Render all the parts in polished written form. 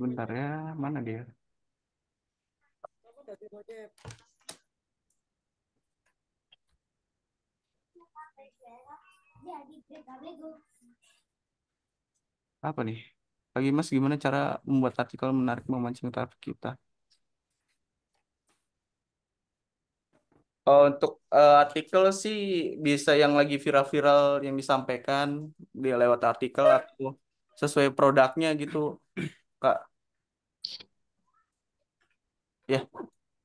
Bentar ya, mana dia? Apa nih? Lagi Mas, gimana cara membuat artikel menarik memancing traffic kita? Oh, untuk artikel sih bisa yang lagi viral-viral yang disampaikan dia lewat artikel atau sesuai produknya gitu, Kak. Ya,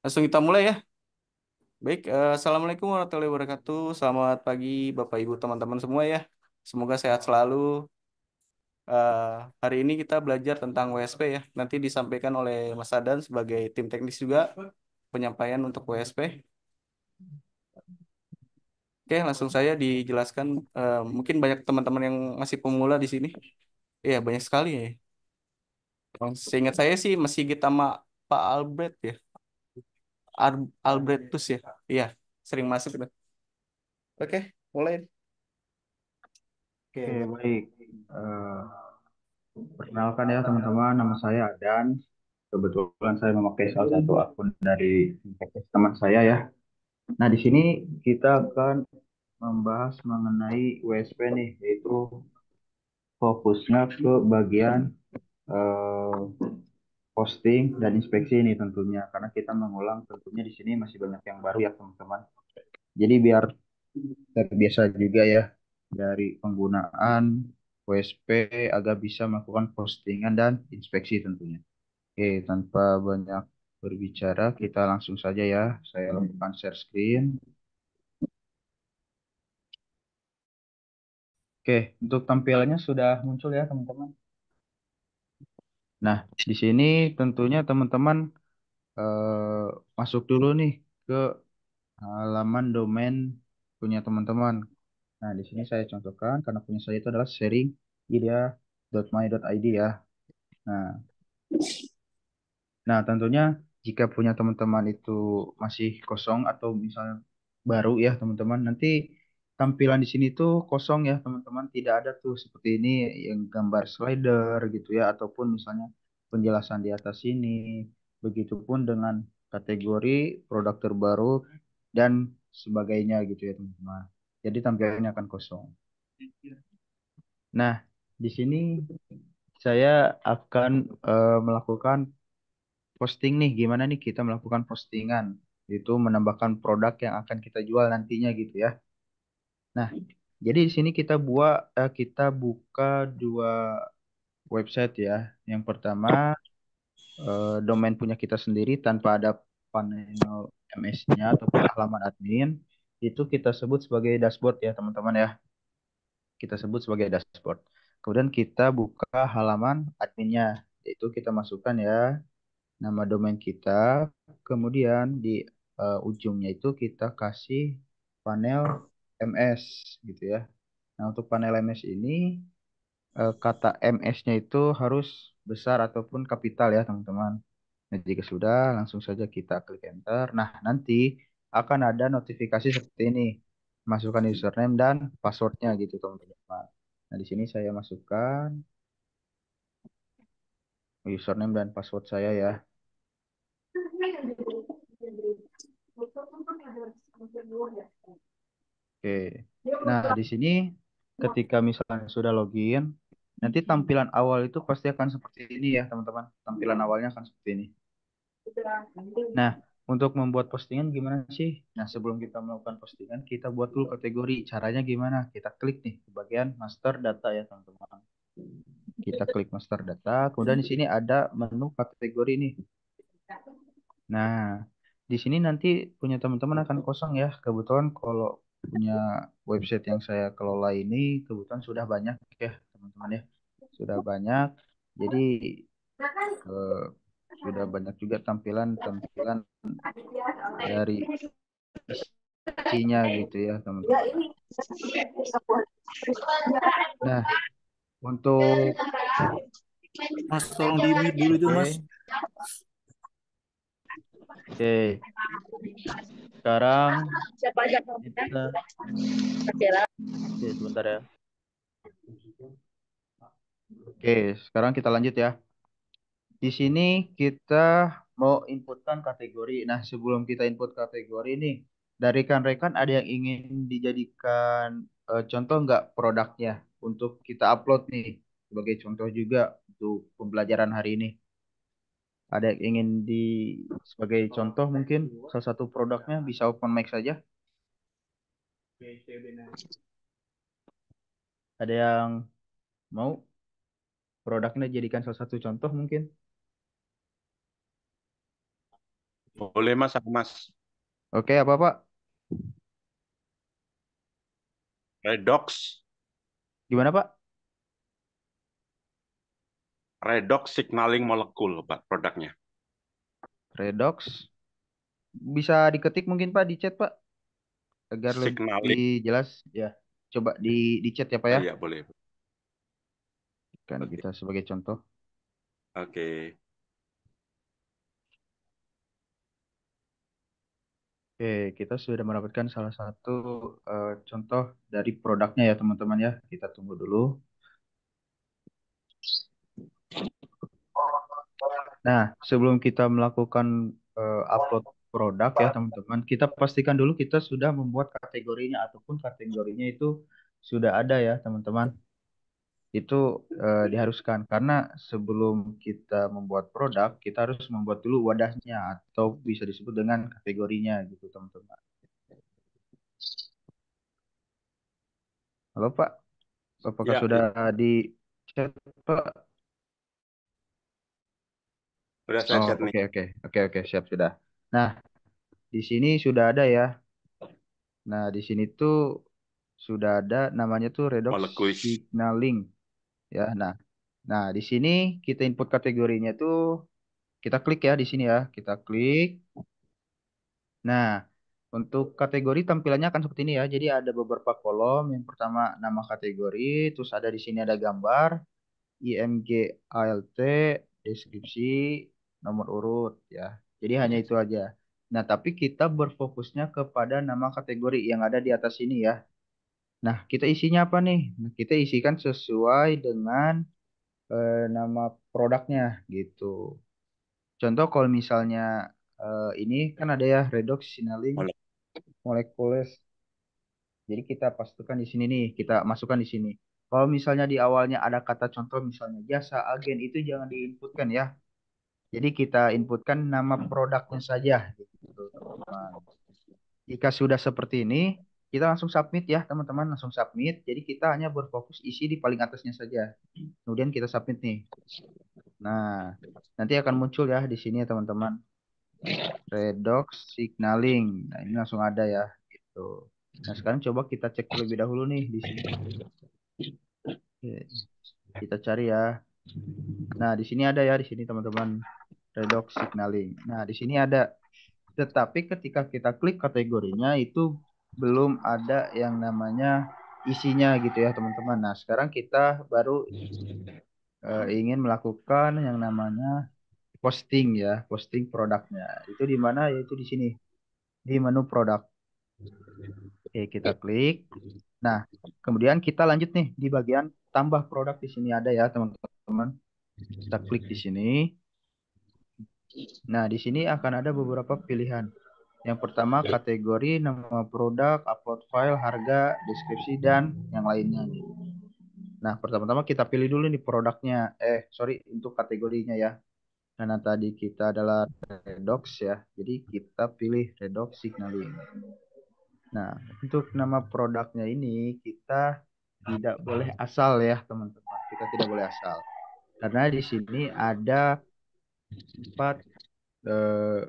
langsung kita mulai ya. Baik, Assalamualaikum warahmatullahi wabarakatuh. Selamat pagi, Bapak Ibu, teman-teman semua ya. Semoga sehat selalu. Eh, Hari ini kita belajar tentang WSP ya. Nanti disampaikan oleh Mas Adan sebagai tim teknis juga penyampaian untuk WSP. Oke, langsung saya dijelaskan. Mungkin banyak teman-teman yang masih pemula di sini. Iya, banyak sekali ya. Seingat saya sih masih kita sama Pak Albert ya. Albretus ya. Iya, sering masuk. Oke, mulai. Oke, Oke. baik. Eh, Perkenalkan ya teman-teman, nama saya Adan. Kebetulan saya memakai salah satu akun dari teman saya ya. Nah, di sini kita akan membahas mengenai WSP nih, yaitu fokusnya ke bagian eh, posting dan inspeksi ini tentunya, karena kita mengulang tentunya di sini masih banyak yang baru ya teman-teman. Jadi biar terbiasa juga ya dari penggunaan WSP agar bisa melakukan postingan dan inspeksi tentunya. Oke, tanpa banyak berbicara, kita langsung saja ya. Saya lakukan share screen. Oke, untuk tampilannya sudah muncul ya teman-teman. Nah, di sini tentunya teman-teman eh, masuk dulu nih ke halaman domain punya teman-teman. Nah, di sini saya contohkan karena punya saya itu adalah sharing.my.id ya. Nah, Nah, tentunya jika punya teman-teman itu masih kosong atau misalnya baru ya teman-teman, nanti tampilan di sini tuh kosong ya teman-teman, tidak ada tuh seperti ini yang gambar slider gitu ya, ataupun misalnya penjelasan di atas ini. Begitupun dengan kategori produk terbaru dan sebagainya gitu ya teman-teman. Jadi tampilannya akan kosong. Nah, di sini saya akan melakukan posting nih, gimana nih kita melakukan postingan, itu menambahkan produk yang akan kita jual nantinya gitu ya. Nah, jadi di sini kita buka dua website ya. Yang pertama domain punya kita sendiri tanpa ada panel MS-nya ataupun halaman admin, itu kita sebut sebagai dashboard ya teman-teman ya. Kita sebut sebagai dashboard. Kemudian kita buka halaman adminnya, yaitu kita masukkan ya nama domain kita, kemudian di ujungnya itu kita kasih panel MS gitu ya. Nah, untuk panel MS ini kata MS-nya itu harus besar ataupun kapital ya, teman-teman. Nah, jika sudah, langsung saja kita klik enter. Nah, nanti akan ada notifikasi seperti ini. Masukkan username dan passwordnya gitu, teman-teman. Nah, di sini saya masukkan username dan password saya ya. Oke. Nah, di sini ketika misalnya sudah login, nanti tampilan awal itu pasti akan seperti ini ya, teman-teman. Tampilan awalnya akan seperti ini. Nah, untuk membuat postingan gimana sih? Nah, sebelum kita melakukan postingan, kita buat dulu kategori. Caranya gimana? Kita klik nih di bagian master data ya, teman-teman. Kita klik master data, kemudian di sini ada menu kategori nih. Nah, di sini nanti punya teman-teman akan kosong ya. Kebetulan kalau punya website yang saya kelola ini, kebetulan sudah banyak ya, teman-teman ya. Sudah banyak. Jadi eh, sudah banyak juga tampilan-tampilan dari isinya gitu ya, teman-teman. Nah, untuk Mas, tolong di mute dulu itu, Mas. oke, oke. Sekarang kita oke, sebentar ya. Oke, sekarang kita lanjut ya. Di sini kita mau inputkan kategori. Nah, sebelum kita input kategori nih, dari rekan-rekan ada yang ingin dijadikan contoh nggak produknya untuk kita upload nih sebagai contoh juga untuk pembelajaran hari ini. Ada yang ingin di sebagai contoh mungkin salah satu produknya bisa open mic saja. Ada yang mau produknya jadikan salah satu contoh mungkin. Boleh Mas, aku Mas. Oke, apa Pak? Redox, Gimana Pak? redox signaling molekul, Pak, produknya. Redox. Bisa diketik mungkin Pak di chat Pak agar lebih Signaling, jelas ya. Coba di chat ya Pak oh ya. iya boleh. Kan Oke, kita sebagai contoh. oke. Oke, kita sudah mendapatkan salah satu contoh dari produknya ya teman-teman ya. Kita tunggu dulu. Nah, sebelum kita melakukan upload produk ya teman-teman, kita pastikan dulu kita sudah membuat kategorinya ataupun kategorinya itu sudah ada ya teman-teman. Itu diharuskan karena sebelum kita membuat produk, kita harus membuat dulu wadahnya atau bisa disebut dengan kategorinya gitu teman-teman. Halo Pak, apakah Ya, sudah di chat Pak? udah saya Oh, chat nih. oke oke oke oke siap sudah. Nah, di sini sudah ada ya. Nah, di sini tuh sudah ada namanya tuh redox Molekul. signaling ya. Nah, di sini kita input kategorinya tuh kita klik ya di sini ya. Kita klik. Nah, untuk kategori tampilannya akan seperti ini ya. Jadi ada beberapa kolom. Yang pertama nama kategori, terus ada di sini ada gambar, IMG ALT, deskripsi, nomor urut ya. Jadi hanya itu aja. Nah, tapi kita berfokusnya kepada nama kategori yang ada di atas ini ya. Nah, kita isinya apa nih? Nah, kita isikan sesuai dengan nama produknya gitu. Contoh kalau misalnya ini kan ada ya redox signaling molekules. Jadi kita pastikan di sini nih, kita masukkan di sini. Kalau misalnya di awalnya ada kata contoh misalnya jasa agen itu jangan diinputkan ya. Jadi kita inputkan nama produknya saja gitu, teman-teman. Jika sudah seperti ini, kita langsung submit ya, teman-teman, langsung submit. Jadi kita hanya berfokus isi di paling atasnya saja. Kemudian kita submit nih. Nah, nanti akan muncul ya di sini ya, teman-teman. Redox signaling. Nah, ini langsung ada ya gitu. Nah, sekarang coba kita cek terlebih dahulu nih di sini. Oke, kita cari ya. Nah, di sini ada ya di sini teman-teman redox signaling. Nah, di sini ada. Tetapi ketika kita klik kategorinya itu belum ada yang namanya isinya gitu ya, teman-teman. Nah, sekarang kita baru ingin melakukan yang namanya posting ya, posting produknya. Itu di mana? Yaitu di sini di menu produk. Oke, kita klik. Nah, kemudian kita lanjut nih di bagian tambah produk di sini ada ya, teman-teman. Kita klik di sini. Nah, di sini akan ada beberapa pilihan. Yang pertama kategori, nama produk, upload file, harga, deskripsi, dan yang lainnya gitu. Nah, pertama-tama kita pilih dulu nih produknya. Sorry, untuk kategorinya ya. Karena tadi kita adalah redox ya. Jadi kita pilih redox signaling. Nah, untuk nama produknya ini kita tidak boleh asal ya, teman-teman. Kita tidak boleh asal. Karena di sini ada 4 eh,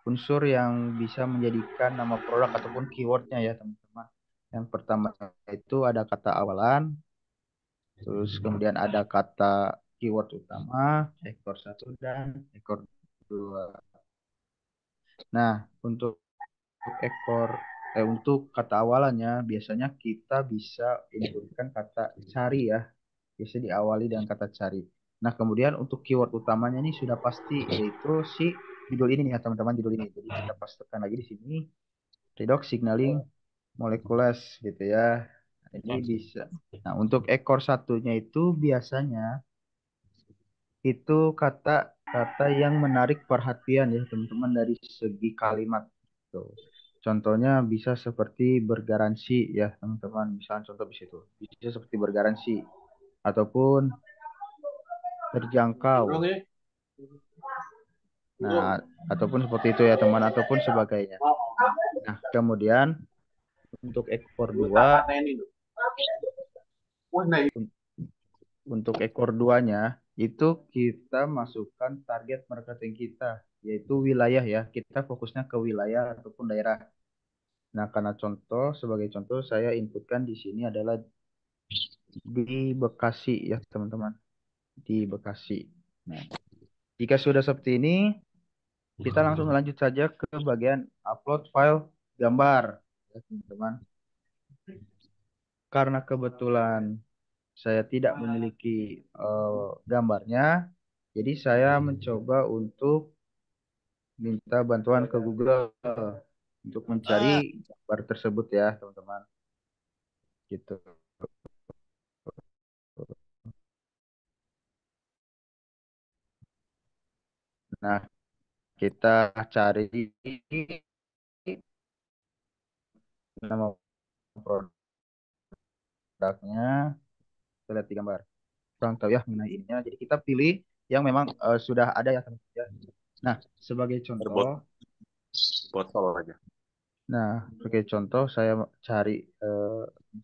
unsur yang bisa menjadikan nama produk ataupun keywordnya ya, teman-teman. Yang pertama itu ada kata awalan, terus kemudian ada kata keyword utama, ekor satu dan ekor dua. Nah, untuk kata awalannya biasanya kita bisa inputkan kata cari ya. Biasa diawali dengan kata cari. Nah, kemudian untuk keyword utamanya ini sudah pasti yaitu si judul ini nih ya, teman-teman, judul ini. Jadi kita pastikan lagi di sini redox signaling molecules gitu ya. Nah, ini bisa. Nah, untuk ekor satunya itu biasanya itu kata-kata yang menarik perhatian ya teman-teman dari segi kalimat. Tuh. Contohnya bisa seperti bergaransi ya teman-teman. Misalnya contoh di situ. Bisa seperti bergaransi ataupun terjangkau. Nah, ataupun seperti itu ya teman ataupun sebagainya. Nah, kemudian untuk ekor dua untuk ekor duanya itu kita masukkan target marketing kita yaitu wilayah ya. Kita fokusnya ke wilayah ataupun daerah. Nah, karena sebagai contoh saya inputkan di sini adalah di Bekasi ya, teman-teman. Di Bekasi. Nah, jika sudah seperti ini, kita langsung lanjut saja ke bagian upload file gambar ya, teman-teman. Karena kebetulan saya tidak memiliki gambarnya, jadi saya mencoba untuk minta bantuan ke Google untuk mencari gambar tersebut ya, teman-teman. Gitu. Nah, kita cari nama produknya, kita lihat di gambar. Kurang tahu ya mengenai ininya. Jadi kita pilih yang memang sudah ada ya teman-teman. Ya. Nah, sebagai Terbot contoh, botol aja. saya cari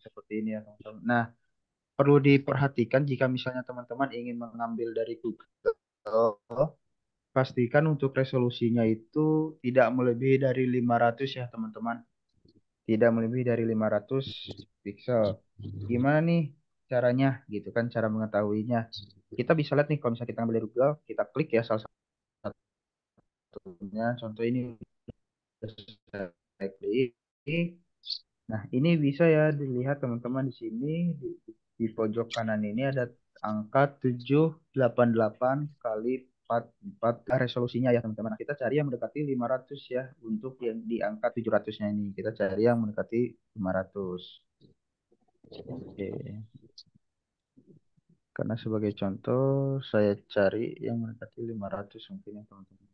seperti ini ya teman-teman. Nah, perlu diperhatikan jika misalnya teman-teman ingin mengambil dari Google, pastikan untuk resolusinya itu tidak melebihi dari 500 ya teman-teman. Tidak melebihi dari 500 pixel. Gimana nih caranya gitu kan cara mengetahuinya. Kita bisa lihat nih kalau misalnya kita ambil dari Google, kita klik ya salah satunya. Contoh ini saya klik. Nah, ini bisa ya dilihat teman-teman di sini di pojok kanan ini ada angka 788 kali 44 resolusinya ya teman-teman. Nah, kita cari yang mendekati 500 ya untuk yang di angka 700-nya ini. Kita cari yang mendekati 500. Oke. Karena sebagai contoh saya cari yang mendekati 500 mungkin ya teman-teman.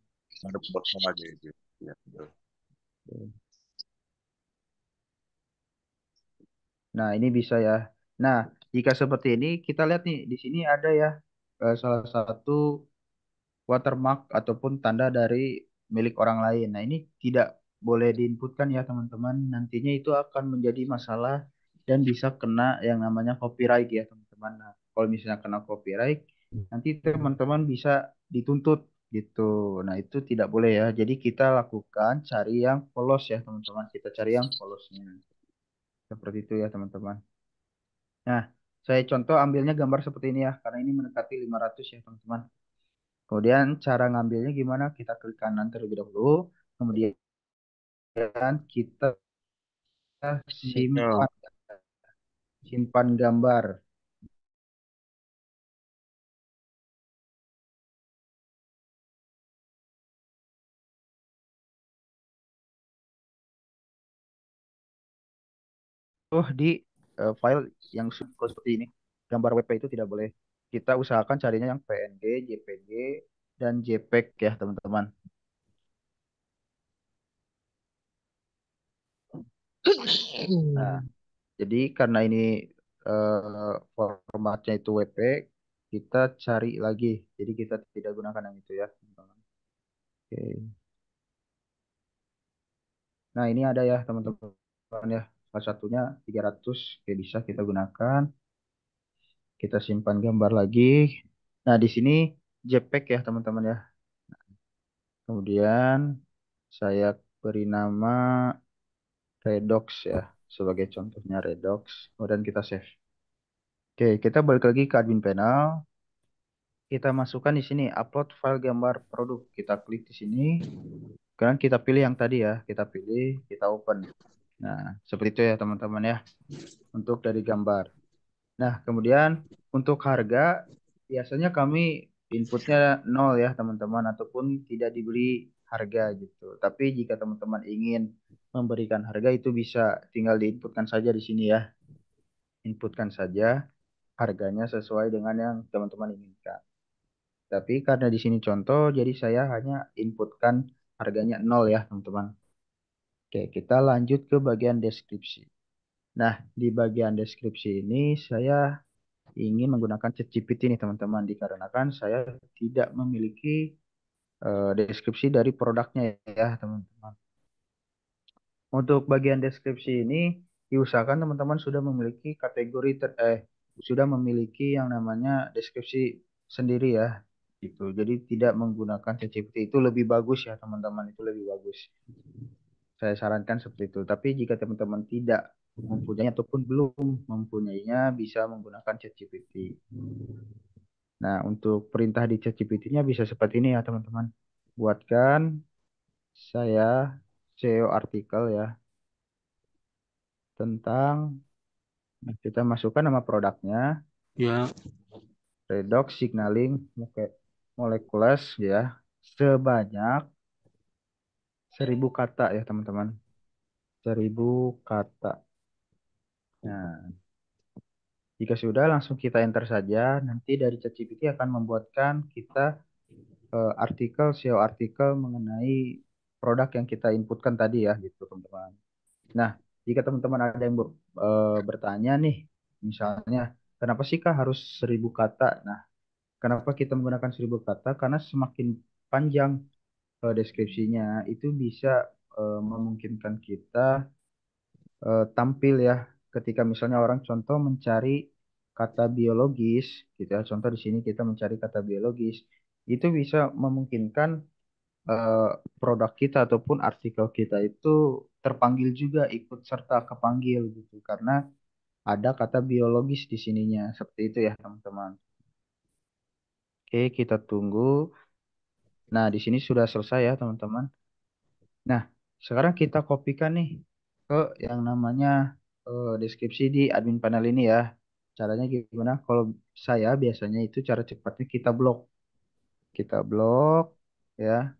Ada botol aja gitu. Ya, betul. Oke. Nah, ini bisa ya. Nah, jika seperti ini kita lihat nih di sini ada ya salah satu watermark ataupun tanda dari milik orang lain. Nah, ini tidak boleh diinputkan ya, teman-teman. Nantinya itu akan menjadi masalah dan bisa kena yang namanya copyright ya, teman-teman. Nah, kalau misalnya kena copyright, nanti teman-teman bisa dituntut gitu. Nah, itu tidak boleh ya. Jadi kita lakukan cari yang polos ya, teman-teman. Kita cari yang polosnya. Seperti itu ya, teman-teman. Nah, saya contoh ambilnya gambar seperti ini ya, karena ini mendekati 500 ya, teman-teman. Kemudian cara ngambilnya gimana? Kita klik kanan terlebih dahulu. Kemudian kita Ya. simpan simpan gambar. Di file yang seperti ini. Gambar WP itu tidak boleh. Kita usahakan carinya yang PNG, JPG, dan JPEG ya teman-teman. Nah, jadi karena ini formatnya itu WP, kita cari lagi. Jadi kita tidak gunakan yang itu ya, teman-teman. Oke. Nah, ini ada ya, teman-teman ya. Salah satunya 300. Oke, bisa kita gunakan. Kita simpan gambar lagi. Nah, di sini JPEG ya, teman-teman ya. Kemudian saya beri nama Redox ya, sebagai contohnya Redox. Kemudian kita save. Oke, kita balik lagi ke admin panel. Kita masukkan di sini upload file gambar produk. Kita klik di sini. Sekarang kita pilih yang tadi ya. Kita pilih, kita open. Nah, seperti itu ya teman-teman ya. Untuk dari gambar. Nah, kemudian untuk harga biasanya kami inputnya nol ya teman-teman. Ataupun tidak diberi harga gitu. Tapi jika teman-teman ingin memberikan harga itu bisa tinggal diinputkan saja di sini ya. Inputkan saja harganya sesuai dengan yang teman-teman inginkan. Tapi karena di sini contoh, jadi saya hanya inputkan harganya nol ya, teman-teman. Oke, kita lanjut ke bagian deskripsi. Nah, di bagian deskripsi ini saya ingin menggunakan ChatGPT nih, teman-teman, dikarenakan saya tidak memiliki deskripsi dari produknya ya, teman-teman. Untuk bagian deskripsi ini diusahakan teman-teman sudah memiliki sudah memiliki yang namanya deskripsi sendiri ya. Gitu. Jadi tidak menggunakan ChatGPT itu lebih bagus ya teman-teman, itu lebih bagus. Saya sarankan seperti itu. Tapi jika teman-teman tidak mempunyai ataupun belum mempunyainya bisa menggunakan ChatGPT. Nah, untuk perintah di ChatGPT-nya bisa seperti ini ya teman-teman. Buatkan saya SEO artikel ya tentang. Nah, kita masukkan nama produknya, Ya, redox signaling molecules ya, sebanyak 1.000 kata ya teman-teman. 1.000 kata. Nah, jika sudah langsung kita enter saja. Nanti dari ChatGPT akan membuatkan kita artikel, SEO artikel mengenai produk yang kita inputkan tadi ya gitu teman-teman. Nah, jika teman-teman ada yang bertanya nih, misalnya, kenapa sih Kak harus 1.000 kata? Nah, kenapa kita menggunakan 1.000 kata? Karena semakin panjang deskripsinya, itu bisa memungkinkan kita tampil ya. Ketika misalnya orang contoh mencari kata biologis, gitu ya. Contoh di sini kita mencari kata biologis, itu bisa memungkinkan eh, produk kita ataupun artikel kita itu terpanggil juga ikut serta kepanggil gitu. Karena ada kata biologis di sininya. Seperti itu ya teman-teman. Oke, kita tunggu. Nah, di sini sudah selesai ya, teman-teman. Nah, sekarang kita kopikan nih ke yang namanya deskripsi di admin panel ini ya. Caranya gimana? Kalau saya biasanya itu cara cepatnya kita blok. Kita blok ya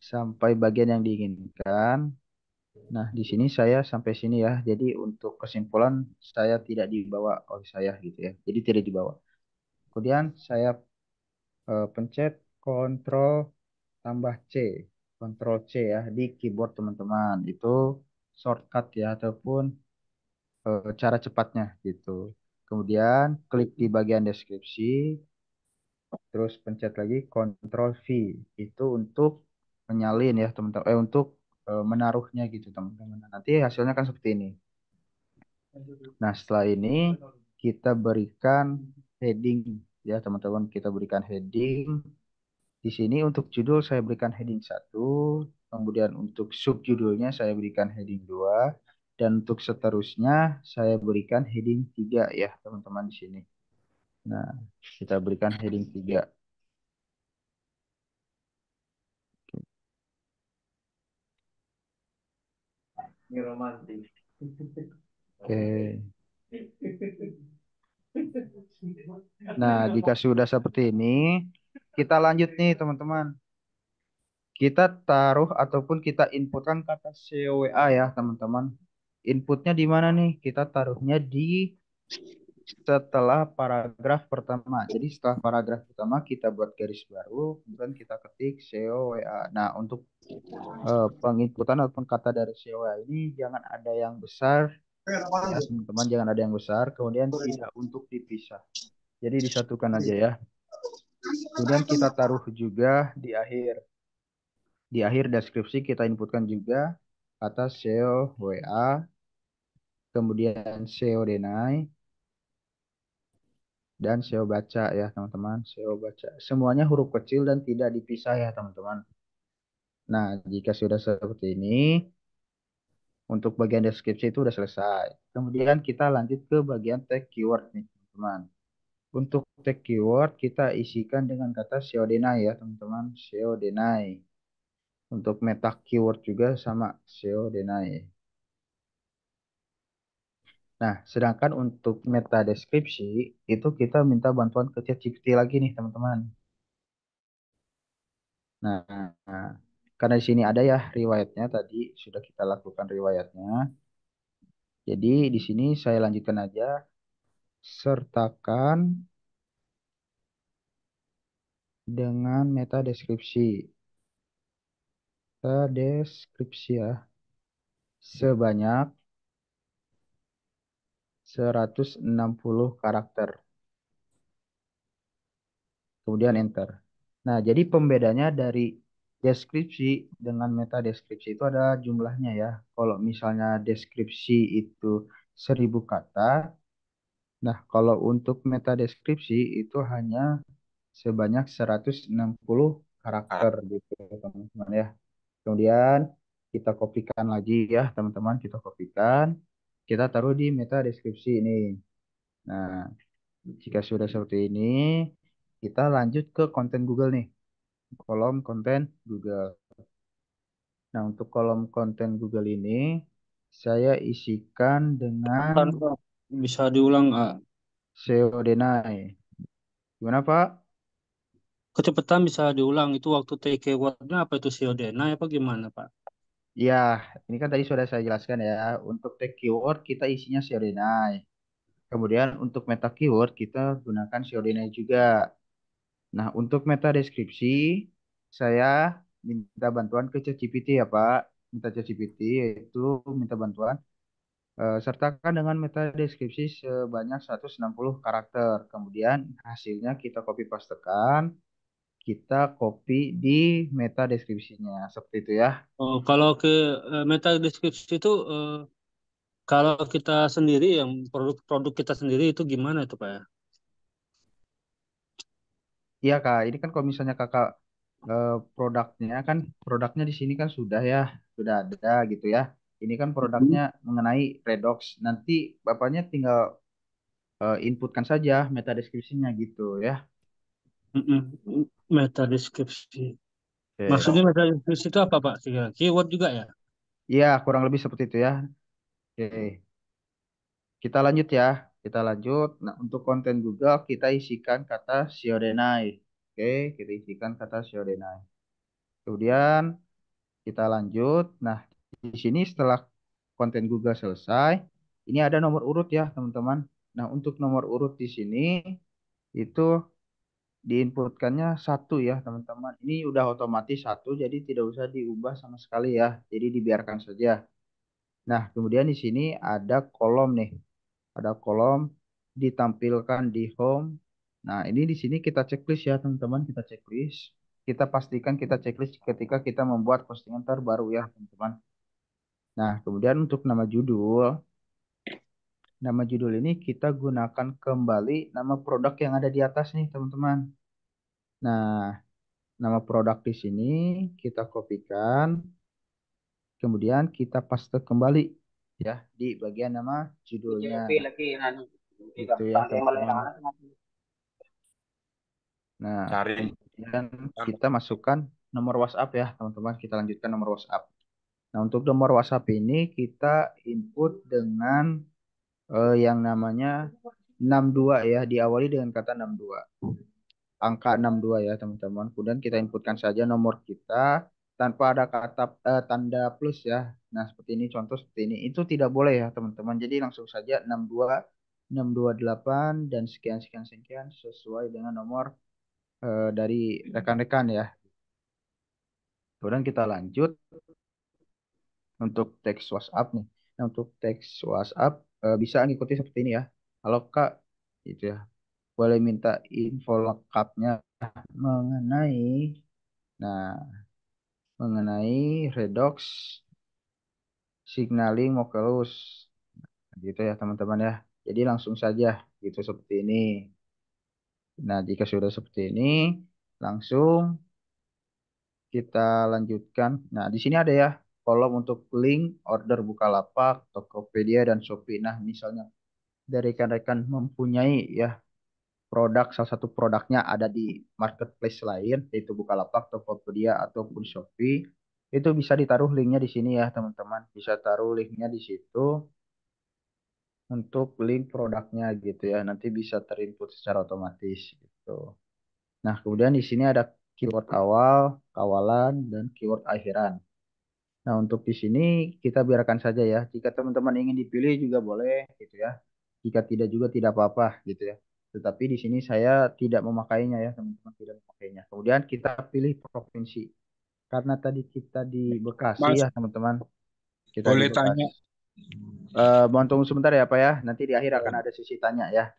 sampai bagian yang diinginkan. Nah, di sini saya sampai sini ya. Jadi untuk kesimpulan saya tidak dibawa oleh saya gitu ya. Jadi tidak dibawa. Kemudian saya pencet Ctrl tambah C, Ctrl C ya di keyboard teman-teman. Itu shortcut ya ataupun cara cepatnya gitu. Kemudian klik di bagian deskripsi, terus pencet lagi Ctrl V. Itu untuk menyalin ya teman-teman. Untuk menaruhnya gitu teman-teman. Nah, nanti hasilnya kan seperti ini. Nah, setelah ini kita berikan heading ya teman-teman. Kita berikan heading. Di sini untuk judul saya berikan heading satu, kemudian untuk subjudulnya saya berikan heading 2, dan untuk seterusnya saya berikan heading 3 ya teman-teman di sini. Nah, kita berikan heading 3. Ini romantis. Oke. Nah, jika sudah seperti ini, kita lanjut nih teman-teman. Kita taruh ataupun kita inputkan kata COWA ya teman-teman. Inputnya di mana nih? Kita taruhnya di setelah paragraf pertama. Jadi setelah paragraf pertama kita buat garis baru, kemudian kita ketik SEO WA. Nah, untuk penginputan ataupun kata dari SEO WA ini jangan ada yang besar ya, teman-teman, jangan ada yang besar, kemudian tidak untuk dipisah. Jadi disatukan aja ya. Kemudian kita taruh juga di akhir. Di akhir deskripsi kita inputkan juga kata SEO WA, kemudian SEO Denai, dan SEO baca ya teman-teman. SEO baca. Semuanya huruf kecil dan tidak dipisah ya teman-teman. Nah, jika sudah seperti ini, untuk bagian deskripsi itu sudah selesai. Kemudian kita lanjut ke bagian tag keyword nih teman-teman. Untuk tag keyword kita isikan dengan kata SEO Denai ya teman-teman. SEO Denai. Untuk meta keyword juga sama SEO Denai. Nah, sedangkan untuk meta deskripsi itu kita minta bantuan ke ChatGPT lagi nih teman-teman. Nah, karena di sini ada ya riwayatnya tadi sudah kita lakukan riwayatnya. Jadi di sini saya lanjutkan aja, sertakan dengan meta deskripsi. Meta deskripsi ya sebanyak 160 karakter. Kemudian enter. Nah, jadi pembedanya dari deskripsi dengan meta deskripsi itu ada jumlahnya ya. Kalau misalnya deskripsi itu 1000 kata, nah kalau untuk meta deskripsi itu hanya sebanyak 160 Ah, karakter gitu teman-teman ya. Kemudian kita kopikan lagi ya teman-teman, kita kopikan, kita taruh di meta deskripsi ini. Nah, jika sudah seperti ini, kita lanjut ke konten Google nih, kolom konten Google. Nah, untuk kolom konten Google ini saya isikan dengan Cepetan, Pak. Bisa diulang, SEO Denai. Gimana Pak? kecepatan bisa diulang. Itu waktu take keywordnya apa itu Siodena apa gimana, Pak? Ya, ini kan tadi sudah saya jelaskan ya. Untuk tag keyword kita isinya SEO Denai. Kemudian untuk meta keyword kita gunakan SEO Denai juga. Nah, untuk meta deskripsi saya minta bantuan ke ChatGPT ya Pak. Minta ChatGPT yaitu minta bantuan. Sertakan dengan meta deskripsi sebanyak 160 karakter. Kemudian hasilnya kita copy pastekan, kita copy di meta deskripsinya. Seperti itu ya. Oh, kalau ke meta deskripsi itu kalau kita sendiri yang produk-produk kita sendiri itu gimana itu, Pak ya? Iya Kak, ini kan kalau misalnya Kakak produknya kan produknya di sini kan sudah ada gitu ya. Ini kan produknya Mhm. mengenai Redox. Nanti Bapaknya tinggal inputkan saja meta deskripsinya gitu ya. Mm-mm. Meta deskripsi. Oke. Maksudnya meta deskripsi itu apa, Pak? Keyword juga ya? Iya, kurang lebih seperti itu ya. Oke. Kita lanjut ya. Kita lanjut. Nah, untuk konten Google kita isikan kata Siodenai. Oke, kita isikan kata Siodenai. Kemudian kita lanjut. Nah, di sini setelah konten Google selesai, ini ada nomor urut ya, teman-teman. Nah, untuk nomor urut di sini itu diinputkannya satu ya, teman-teman. Ini udah otomatis satu, jadi tidak usah diubah sama sekali ya. Jadi dibiarkan saja. Nah, kemudian di sini ada kolom nih. Ada kolom ditampilkan di home. Nah, ini di sini kita checklist ya, teman-teman. Kita checklist. Kita pastikan kita checklist ketika kita membuat postingan terbaru ya, teman-teman. Nah, kemudian untuk nama judul ini kita gunakan kembali nama produk yang ada di atas nih, teman-teman. Nah, nama produk di sini kita kopikan, kemudian kita paste kembali ya di bagian nama judulnya. Itu ya, teman-teman. Nah, cari. kemudian kita masukkan nomor WhatsApp ya, teman-teman. Kita lanjutkan nomor WhatsApp. Nah, untuk nomor WhatsApp ini kita input dengan yang namanya 62 ya, diawali dengan kata 62. Angka 62 ya, teman-teman. Kemudian kita inputkan saja nomor kita tanpa ada kata tanda plus ya. Nah, seperti ini contoh seperti ini. Itu tidak boleh ya, teman-teman. Jadi langsung saja 62. 628 dan sekian sekian sekian sesuai dengan nomor dari rekan-rekan ya. Kemudian kita lanjut untuk teks WhatsApp nih. Nah, untuk teks WhatsApp bisa ngikuti seperti ini ya. Halo Kak, gitu ya. Boleh minta info lengkapnya mengenai, nah, mengenai redox signaling Mokelus, gitu ya teman-teman ya. Jadi langsung saja gitu seperti ini. Nah, jika sudah seperti ini, langsung kita lanjutkan. Nah, di sini ada ya kolom untuk link order Bukalapak, Tokopedia, dan Shopee. Nah, misalnya dari rekan-rekan mempunyai ya produk, salah satu produknya ada di marketplace lain, yaitu Bukalapak, Tokopedia, ataupun Shopee, itu bisa ditaruh linknya di sini ya teman-teman. Bisa taruh linknya di situ untuk link produknya gitu ya. Nanti bisa terinput secara otomatis gitu. Nah, kemudian di sini ada keyword awal, kawalan, dan keyword akhiran. Nah, untuk di sini kita biarkan saja ya. Jika teman-teman ingin dipilih juga boleh gitu ya. Jika tidak juga tidak apa-apa gitu ya. Tetapi di sini saya tidak memakainya ya, teman-teman tidak memakainya. Kemudian kita pilih provinsi. Karena tadi kita di Bekasi Mas, ya, teman-teman. Kita di boleh tanya? Bekasi. Mohon tunggu sebentar ya, Pak ya. Nanti di akhir akan ada sesi tanya ya.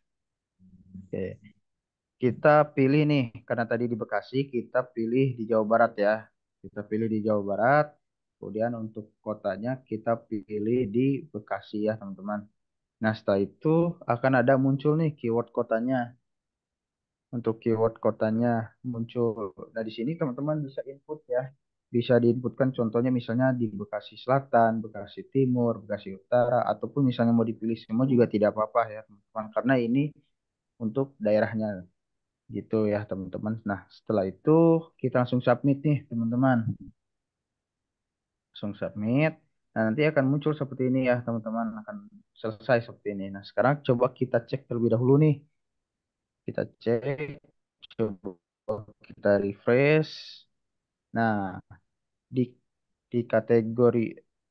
Oke. Kita pilih nih, karena tadi di Bekasi, kita pilih di Jawa Barat ya. Kita pilih di Jawa Barat. Kemudian untuk kotanya kita pilih di Bekasi ya teman-teman. Nah setelah itu akan ada muncul nih keyword kotanya. Untuk keyword kotanya muncul. Nah di sini teman-teman bisa input ya. Bisa diinputkan contohnya misalnya di Bekasi Selatan, Bekasi Timur, Bekasi Utara, ataupun misalnya mau dipilih semua juga tidak apa-apa ya teman-teman. Karena ini untuk daerahnya gitu ya teman-teman. Nah setelah itu kita langsung submit nih teman-teman. Langsung submit. Nah nanti akan muncul seperti ini ya teman-teman. Akan selesai seperti ini. Nah sekarang coba kita cek terlebih dahulu nih. Kita cek, coba kita refresh. Nah di kategori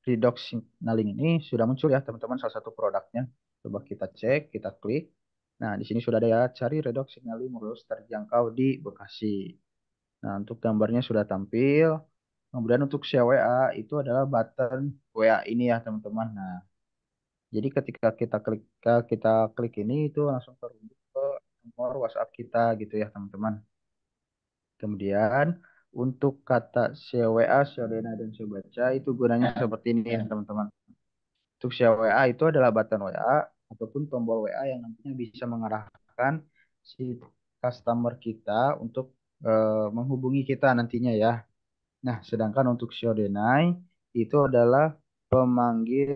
redox signaling ini sudah muncul ya teman-teman salah satu produknya. Coba kita cek, kita klik. Nah, di sini sudah ada ya, cari redox signaling mulus terjangkau di Bekasi. Nah, untuk gambarnya sudah tampil. Kemudian untuk share WA itu adalah button WA ini ya, teman-teman. Nah, jadi ketika kita klik ini itu langsung terhubung ke nomor WhatsApp kita gitu ya, teman-teman. Kemudian untuk kata share WA, share Dena, dan share baca itu gunanya seperti ini ya, teman-teman. Untuk share WA itu adalah button WA ataupun tombol WA yang nantinya bisa mengarahkan si customer kita untuk menghubungi kita nantinya ya. Nah, sedangkan untuk Shodenai itu adalah pemanggil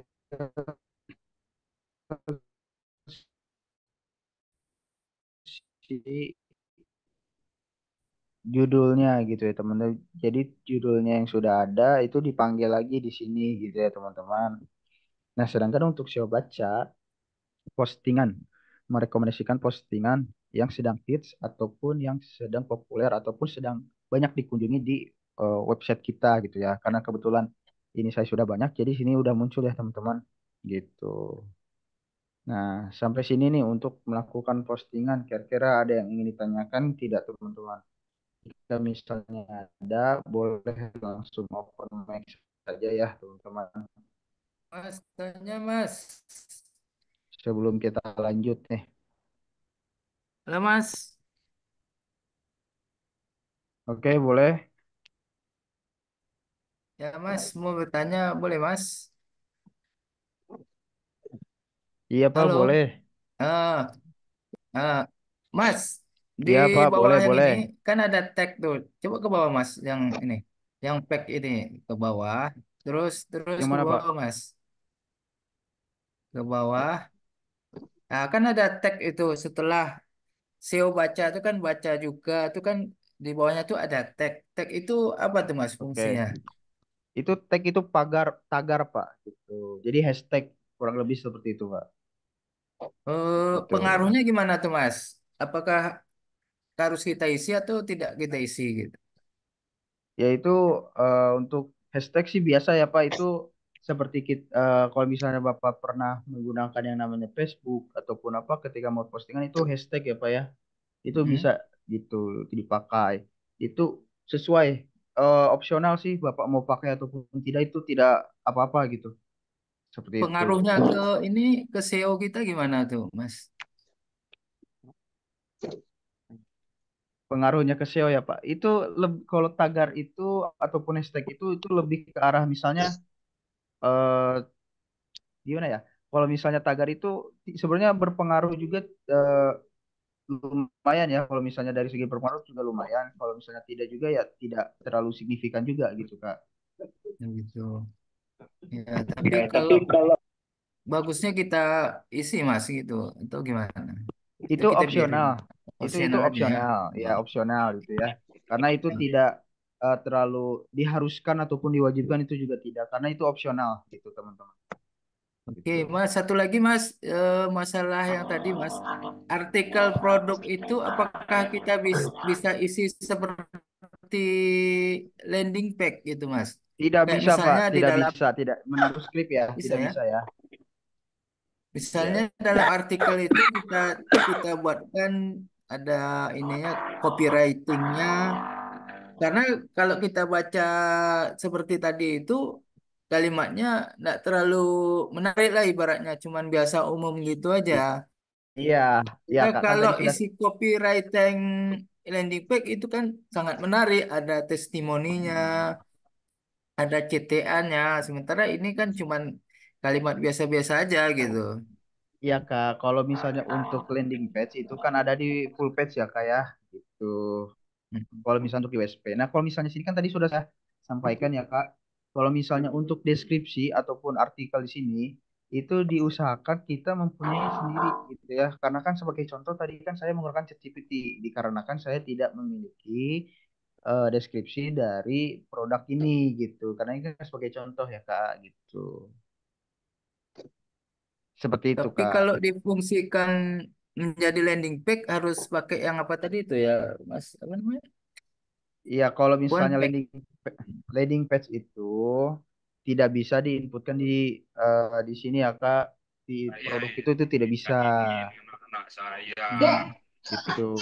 si judulnya gitu ya teman-teman. Jadi judulnya yang sudah ada itu dipanggil lagi di sini gitu ya teman-teman. Nah, sedangkan untuk SEO baca postingan merekomendasikan postingan yang sedang hits ataupun yang sedang populer ataupun sedang banyak dikunjungi di website kita gitu ya. Karena kebetulan ini saya sudah banyak jadi sini udah muncul ya teman-teman gitu. Nah, sampai sini nih untuk melakukan postingan, kira-kira ada yang ingin ditanyakan tidak teman-teman? Jika misalnya ada, boleh langsung open mic saja ya teman-teman. Mas, tanya Mas. Sebelum kita lanjut nih. Halo Mas. Oke, boleh. Ya Mas, mau bertanya boleh Mas? Iya Pak, Halo. boleh. Ah, ah, Mas, di Iya Pak, bawah boleh, yang ini boleh. kan ada tag tuh. Coba ke bawah Mas, yang ini, yang pack ini ke bawah. Terus terus Yang ke mana Pak? bawah Mas, ke bawah. Nah, kan ada tag itu setelah SEO baca itu kan baca juga, itu kan di bawahnya tuh ada tag. Tag itu apa tuh Mas fungsinya? Oke. Itu tag itu tagar Pak gitu. Jadi hashtag kurang lebih seperti itu Pak. Gitu. Pengaruhnya gimana tuh Mas? Apakah harus kita isi atau tidak kita isi gitu? Yaitu untuk hashtag sih biasa ya Pak itu seperti kalau misalnya Bapak pernah menggunakan yang namanya Facebook ataupun apa ketika mau postingan itu hashtag ya Pak ya. Itu Hmm. bisa gitu dipakai. Itu sesuai opsional sih Bapak mau pakai ataupun tidak itu tidak apa-apa gitu. Seperti itu. Pengaruhnya ke ini ke SEO kita gimana tuh, Mas? Pengaruhnya ke SEO ya Pak. Itu kalau tagar itu ataupun hashtag itu lebih ke arah misalnya eh gimana ya? Kalau misalnya tagar itu sebenarnya berpengaruh juga eh, lumayan ya. Kalau misalnya dari segi berpengaruh juga lumayan. Kalau misalnya tidak juga ya tidak terlalu signifikan juga gitu Kak. Ya gitu. Ya, tapi kalau bagusnya kita isi Mas gitu atau gimana? Itu Itu kita biarin opsional. Itu opsional aja ya. opsional ya Oh. opsional gitu ya. Karena itu tidak terlalu diharuskan ataupun diwajibkan itu juga tidak karena itu opsional gitu teman-teman. Oke, Gitu. Mas, satu lagi Mas, masalah yang tadi Mas, artikel produk itu apakah kita bisa isi seperti landing page gitu Mas? Tidak Kayak bisa Pak, misalnya di tidak dalam bisa, tidak menurut skrip ya, bisa tidak ya. bisa ya. Misalnya Ya. dalam artikel itu kita buatkan ada ininya copywritingnya. Karena kalau kita baca seperti tadi itu kalimatnya tidak terlalu menarik lah ibaratnya, cuman biasa umum gitu aja. Iya, ya Nah, Kak kan kalau tadi sudah isi copywriting landing page itu kan sangat menarik, ada testimoninya, ada CTA-nya. Sementara ini kan cuman kalimat biasa-biasa aja gitu. iya Kak, kalau misalnya untuk landing page itu kan ada di full page ya Kak ya, gitu. Hmm. Kalau misalnya untuk USP. Nah, kalau misalnya sini kan tadi sudah saya sampaikan ya Kak, kalau misalnya untuk deskripsi ataupun artikel di sini itu diusahakan kita mempunyai sendiri gitu ya. Karena kan sebagai contoh tadi kan saya menggunakan ChatGPT dikarenakan saya tidak memiliki deskripsi dari produk ini gitu. Karena ini kan sebagai contoh ya Kak gitu. Seperti itu Tapi Kak. kalau difungsikan menjadi landing page harus pakai yang apa tadi itu ya, Mas? Apa namanya? Iya, kalau One misalnya page. landing page itu tidak bisa diinputkan di sini ya Kak. Di produk itu tidak bisa Anak saya Hmm. gitu.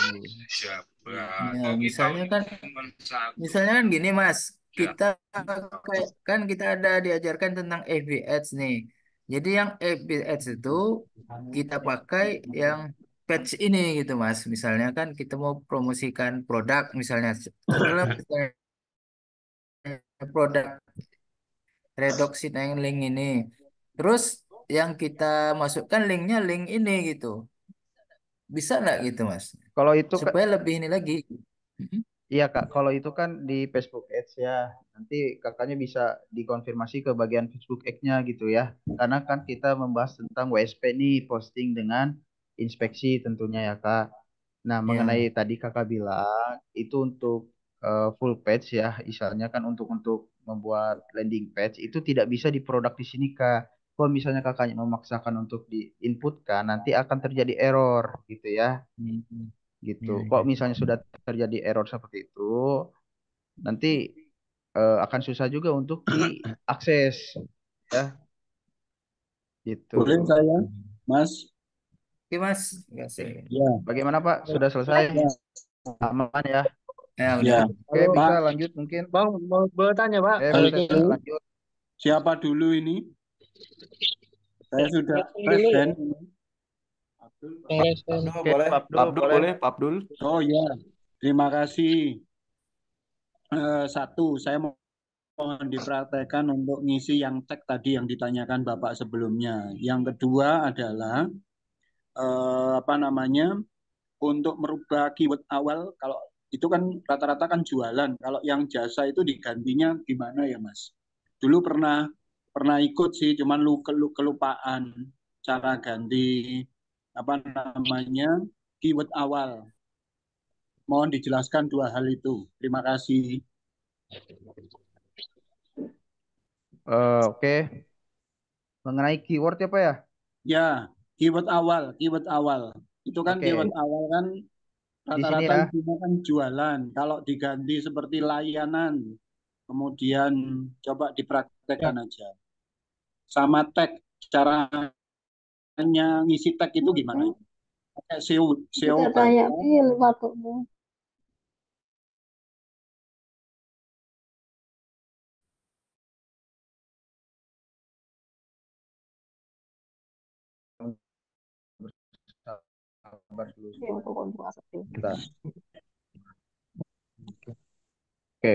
siapa Ya, kau tahu misalnya ini kan, teman satu misalnya kan gini, Mas. ya Kita kan kita ada diajarkan tentang FB Ads nih. Jadi yang FB Ads itu kita pakai yang page ini gitu, Mas. Misalnya kan kita mau promosikan produk, misalnya contohnya misalnya produk Redoxy yang link ini. Terus yang kita masukkan linknya link ini gitu. Bisa nggak gitu, Mas? Kalau itu Kak, Supaya lebih ini lagi. Mhm. iya Kak, kalau itu kan di Facebook Ads ya. Nanti kakaknya bisa dikonfirmasi ke bagian Facebook Ads-nya gitu ya. Karena kan kita membahas tentang WSP nih, posting dengan inspeksi tentunya ya Kak. Nah, mengenai Ya. tadi kakak bilang itu untuk full page ya, misalnya kan untuk membuat landing page itu tidak bisa diproduk di sini kak. Kalau misalnya kakaknya memaksakan untuk diinputkan, nanti akan terjadi error gitu ya, Hmm. gitu. Ya, Kok ya. misalnya sudah terjadi error seperti itu, nanti akan susah juga untuk diakses ya, gitu. Boleh saya, Mas? Oke, Mas. Terima kasih. Ya, Bagaimana Pak? Sudah selesai? ya, Aman ya? Ya, ya. udah. Oke, Halo, bisa Pak, lanjut mungkin. Bang, mau bertanya, Pak. Bisa halo. lanjut. Siapa dulu ini? Saya sudah Yang dulu, present. yang respon. Abdul Oke, boleh, Pak Pak Abdul Abdul boleh. boleh, Pak Abdul. Oh ya, terima kasih. Satu, saya mohon dipraktekkan untuk ngisi yang tag tadi yang ditanyakan Bapak sebelumnya. Yang kedua adalah apa namanya untuk merubah keyword awal. Kalau itu kan rata-rata kan jualan. Kalau yang jasa itu digantinya gimana ya Mas? Dulu pernah pernah ikut sih, cuman kelupaan cara ganti apa namanya keyword awal. Mohon dijelaskan dua hal itu. Terima kasih. Oke, mengenai keyword ya Pak ya? Ya, keyword awal. Itu kan keyword Oke, awal kan di sini rata-rata ya. isinya kan jualan. Kalau diganti seperti layanan, kemudian coba dipraktekkan aja. sama tag. Caranya ngisi tag itu gimana? Pakai SEO, SEO Kita baca. tanya pil waktu Sabar dulu yang pokok puasa pil. sebentar. Oke,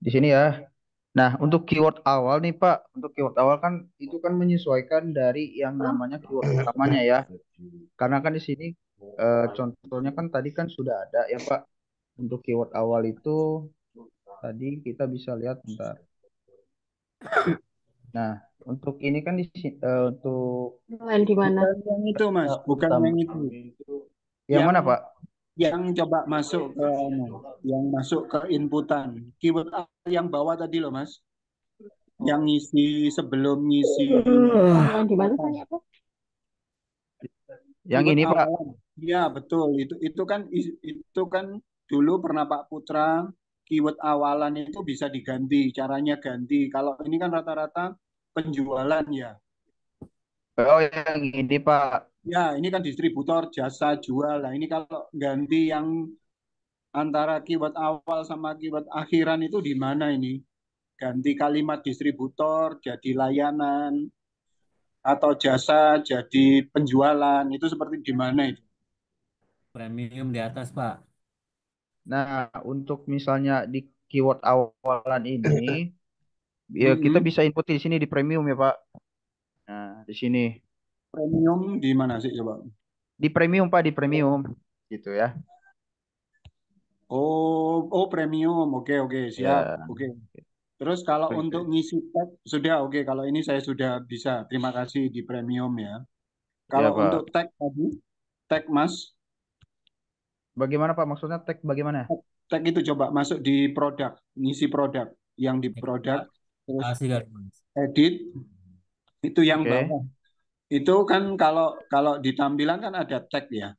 di sini ya. Nah, untuk keyword awal nih Pak, untuk keyword awal kan itu kan menyesuaikan dari yang namanya keyword utamanya ya. Karena kan di sini contohnya kan tadi kan sudah ada ya Pak. Untuk keyword awal itu tadi kita bisa lihat bentar. Nah, untuk ini kan untuk Lain di mana? Bukan yang itu, Mas. Bukan utama yang itu. yang Yang mana Pak? yang coba masuk ke yang masuk ke inputan. Keyword yang bawah tadi loh, Mas. Yang ngisi sebelum ngisi Lain di mana tanya Pak? Yang keyword ini Pak. awalan. Ya, betul. Itu kan dulu pernah Pak Putra keyword awalan itu bisa diganti, caranya ganti. Kalau ini kan rata-rata penjualan ya. Oh, yang ini Pak. Ya, ini kan distributor jasa jual. Nah, ini kalau ganti yang antara keyword awal sama keyword akhiran itu di mana ini? Ganti kalimat distributor jadi layanan atau jasa jadi penjualan. Itu seperti di mana itu? Premium di atas, Pak. Nah, untuk misalnya di keyword awalan ini, ya kita Mm-mm. bisa input di sini di premium ya Pak. Nah, di sini Premium di mana sih coba? di premium Pak, di premium gitu ya. Oh, premium. Oke, oke, siap. Ya, Oke. Terus kalau untuk ngisi tag sudah oke. Kalau ini saya sudah bisa. Terima kasih di premium ya. ya Kalau untuk Pak. tag tadi, tag Mas, Bagaimana Pak? Maksudnya tag bagaimana? tag itu coba masuk di produk, ngisi produk, yang di produk, terus Kasih kan, Mas. edit itu yang Oke, bawah. Itu kan kalau kalau di tampilan kan ada tag ya.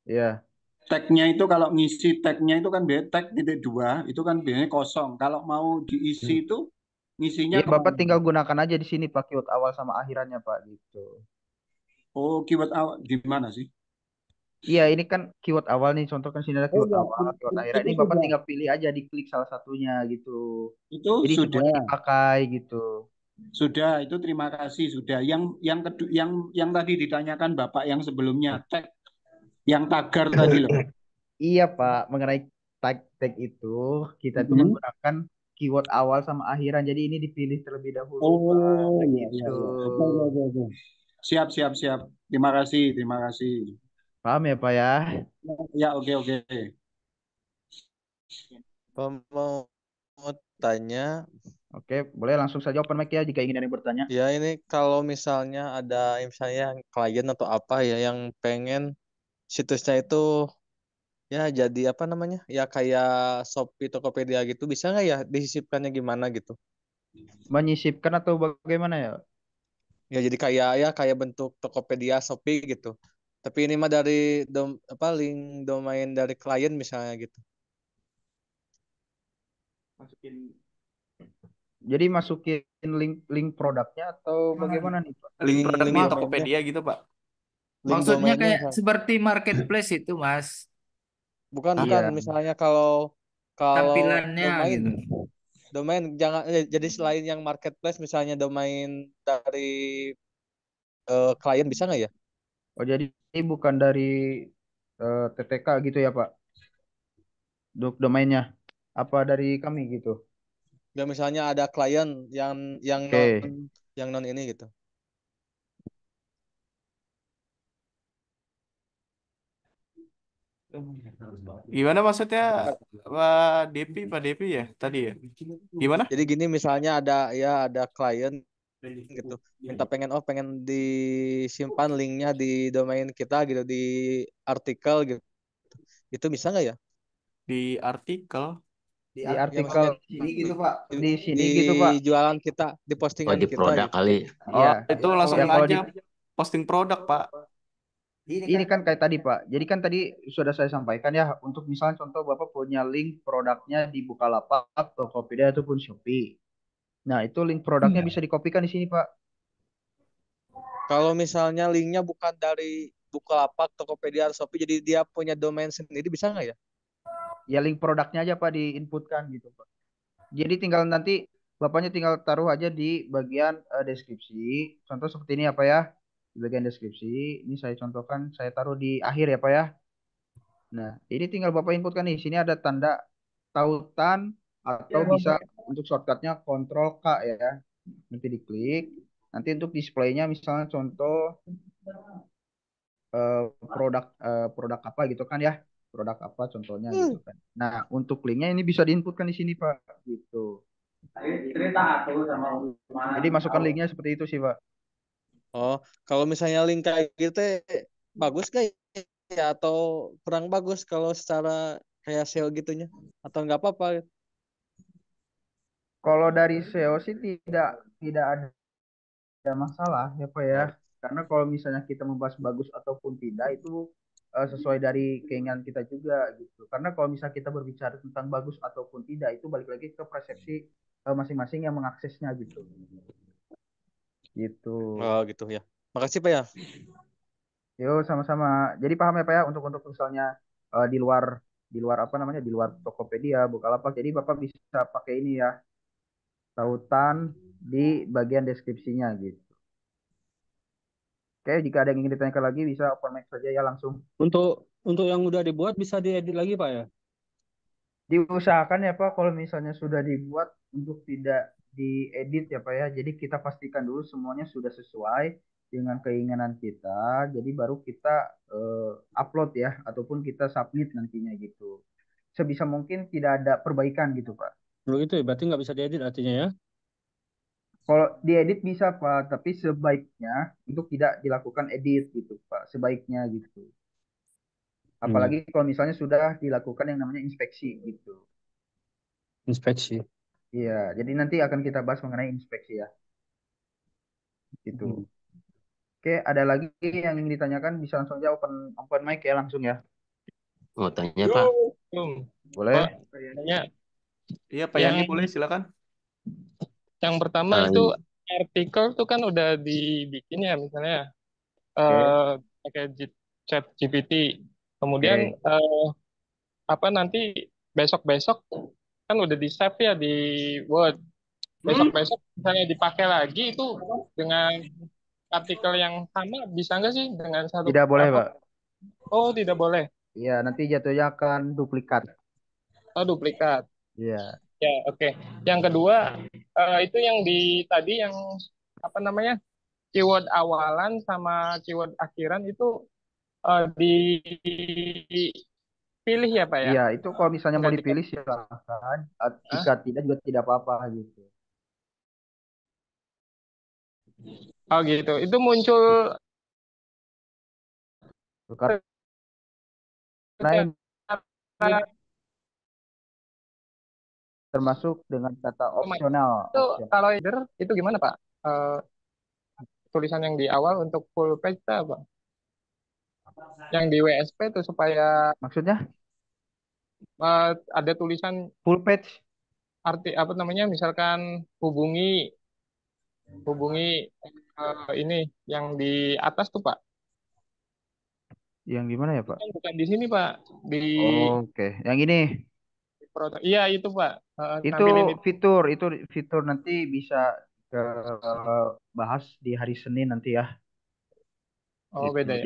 ya. Tagnya itu kalau ngisi tagnya itu kan biasanya tag titik dua itu kan biasanya kosong. Kalau mau diisi itu ngisinya Iya, Bapak kemana? tinggal gunakan aja di sini Pak keyword awal sama akhirannya Pak gitu. Oh, keyword awal di mana sih? Iya, ini kan keyword awal nih. Contoh kan sini ada Oh keyword ya, awal, keyword akhiran. itu Ini Bapak sudah. tinggal pilih aja, diklik salah satunya gitu. Itu Jadi semuanya sudah. dipakai gitu. Sudah, itu terima kasih sudah. Yang tadi ditanyakan Bapak yang sebelumnya tag, yang tagar tadi loh. Iya Pak, mengenai tag itu kita itu Mhm. menggunakan keyword awal sama akhiran. Jadi ini dipilih terlebih dahulu Pak, Oh, iya, iya, gitu. iya. Oke, oke, oke, oke. Siap, siap, siap. Terima kasih, terima kasih. Paham ya Pak ya? Ya, oke, oke. Pak mau tanya, Oke, boleh langsung saja open mic ya jika ingin ada yang bertanya. ya ini kalau misalnya ada misalnya klien atau apa ya yang pengen situsnya itu ya jadi apa namanya ya kayak Shopee, Tokopedia gitu, bisa nggak ya disisipkannya gimana gitu? Menyisipkan atau bagaimana ya? Ya jadi kayak ya kayak bentuk Tokopedia, Shopee gitu. Tapi ini mah dari apa link domain dari klien misalnya gitu. Jadi masukin link produknya atau bagaimana nih Pak? Link Link produknya Mak domainnya, Tokopedia gitu, Pak. link maksudnya domainnya kayak misalnya. seperti marketplace itu, Mas. Bukan, Iya, bukan. Misalnya kalau kalau Tampilannya domain, gitu. domain jangan jadi selain yang marketplace, misalnya domain dari klien bisa nggak ya? oh jadi ini bukan dari TTK gitu ya Pak? Domainnya apa dari kami gitu? Ya misalnya ada klien yang Oke. non ini gitu. Gimana maksudnya Pak Depi ya tadi ya? Gimana? Jadi gini misalnya ada klien gitu, minta pengen disimpan linknya di domain kita gitu di artikel gitu. Itu bisa nggak ya? Di artikel. Di Ya artikel maksudnya di, di di sini gitu Pak. jualan kita, di Oh, postingan di kita produk gitu. kali. Iya. Oh, itu langsung Ya kalau aja di posting produk, Pak. ini kan kayak tadi Pak. Jadi kan tadi sudah saya sampaikan ya untuk misalnya contoh Bapak punya link produknya di Bukalapak, Tokopedia ataupun Shopee. Nah, itu link produknya bisa dikopikan di sini, Pak. Kalau misalnya linknya bukan dari Bukalapak, Tokopedia, atau Shopee, jadi dia punya domain sendiri, bisa nggak ya? Ya link produknya aja Pak diinputkan gitu, Pak. Jadi tinggal nanti Bapaknya tinggal taruh aja di bagian deskripsi. Contoh seperti ini apa ya? Di bagian deskripsi. Ini saya contohkan, saya taruh di akhir ya, Pak ya. Nah, ini tinggal Bapak inputkan nih. Sini ada tanda tautan atau bisa untuk shortcutnya Ctrl K ya. Nanti diklik. Nanti untuk displaynya misalnya contoh produk apa gitu kan ya. Produk apa contohnya gitu kan. Nah, untuk linknya ini bisa diinputkan di sini, Pak. Gitu. Jadi masukkan linknya seperti itu sih, Pak. Oh, kalau misalnya link kayak gitu, bagus gak ya? Atau kurang bagus kalau secara kayak SEO gitunya? Atau nggak apa-apa? Kalau dari SEO sih tidak ada masalah ya, Pak ya. Karena kalau misalnya kita membahas bagus ataupun tidak itu sesuai dari keinginan kita juga gitu. Karena kalau misalnya kita berbicara tentang bagus ataupun tidak itu balik lagi ke persepsi masing-masing yang mengaksesnya gitu. Gitu. Oh gitu ya. Makasih Pak ya. Yo, sama-sama. Jadi paham ya Pak ya untuk misalnya di luar apa namanya di luar Tokopedia, Bukalapak. Jadi Bapak bisa pakai ini ya, tautan di bagian deskripsinya gitu. Oke, jika ada yang ingin ditanyakan lagi bisa open mic saja ya langsung. Untuk yang udah dibuat bisa diedit lagi Pak ya? Diusahakan ya Pak kalau misalnya sudah dibuat untuk tidak diedit ya Pak ya. Jadi kita pastikan dulu semuanya sudah sesuai dengan keinginan kita. Jadi baru kita upload ya ataupun kita submit nantinya gitu. Sebisa mungkin tidak ada perbaikan gitu Pak. Kalau itu ya berarti nggak bisa diedit artinya ya? Kalau diedit bisa Pak, tapi sebaiknya untuk tidak dilakukan edit gitu Pak. Sebaiknya gitu. Apalagi kalau misalnya sudah dilakukan yang namanya inspeksi gitu. Inspeksi. Iya, jadi nanti akan kita bahas mengenai inspeksi ya. Gitu. Oke, ada lagi yang ingin ditanyakan bisa langsung aja open open mic ya langsung ya. Mau tanya Pak? Boleh? Tanya Iya, Pak yang Yani boleh silakan. yang pertama itu artikel tuh kan udah dibikin ya misalnya pakai chat GPT. Kemudian apa nanti besok-besok kan udah di save ya di Word. Besok-besok misalnya dipakai lagi itu dengan artikel yang sama bisa nggak sih dengan satu Tidak boleh, apa? Pak. Oh, tidak boleh. Iya, nanti jatuhnya akan duplikat. Oh, duplikat. Iya. Ya, oke. Yang kedua, itu yang tadi yang apa namanya? Keyword awalan sama keyword akhiran itu dipilih ya, Pak ya? Iya, itu kalau misalnya mau Nggak dipilih silakan. Jika tidak juga tidak apa-apa gitu. Oh gitu. Itu muncul karena ini termasuk dengan kata opsional. Itu kalau header itu gimana Pak? Tulisan yang di awal untuk full page itu apa? Yang di WSP itu supaya maksudnya ada tulisan full page. Arti apa namanya? Misalkan hubungi ini yang di atas tuh Pak. Yang gimana ya Pak? Bukan di sini Pak. Di Oke, yang ini. Iya itu Pak. Itu fitur nanti bisa bahas di hari Senin nanti ya. Oh Gitu. beda ya.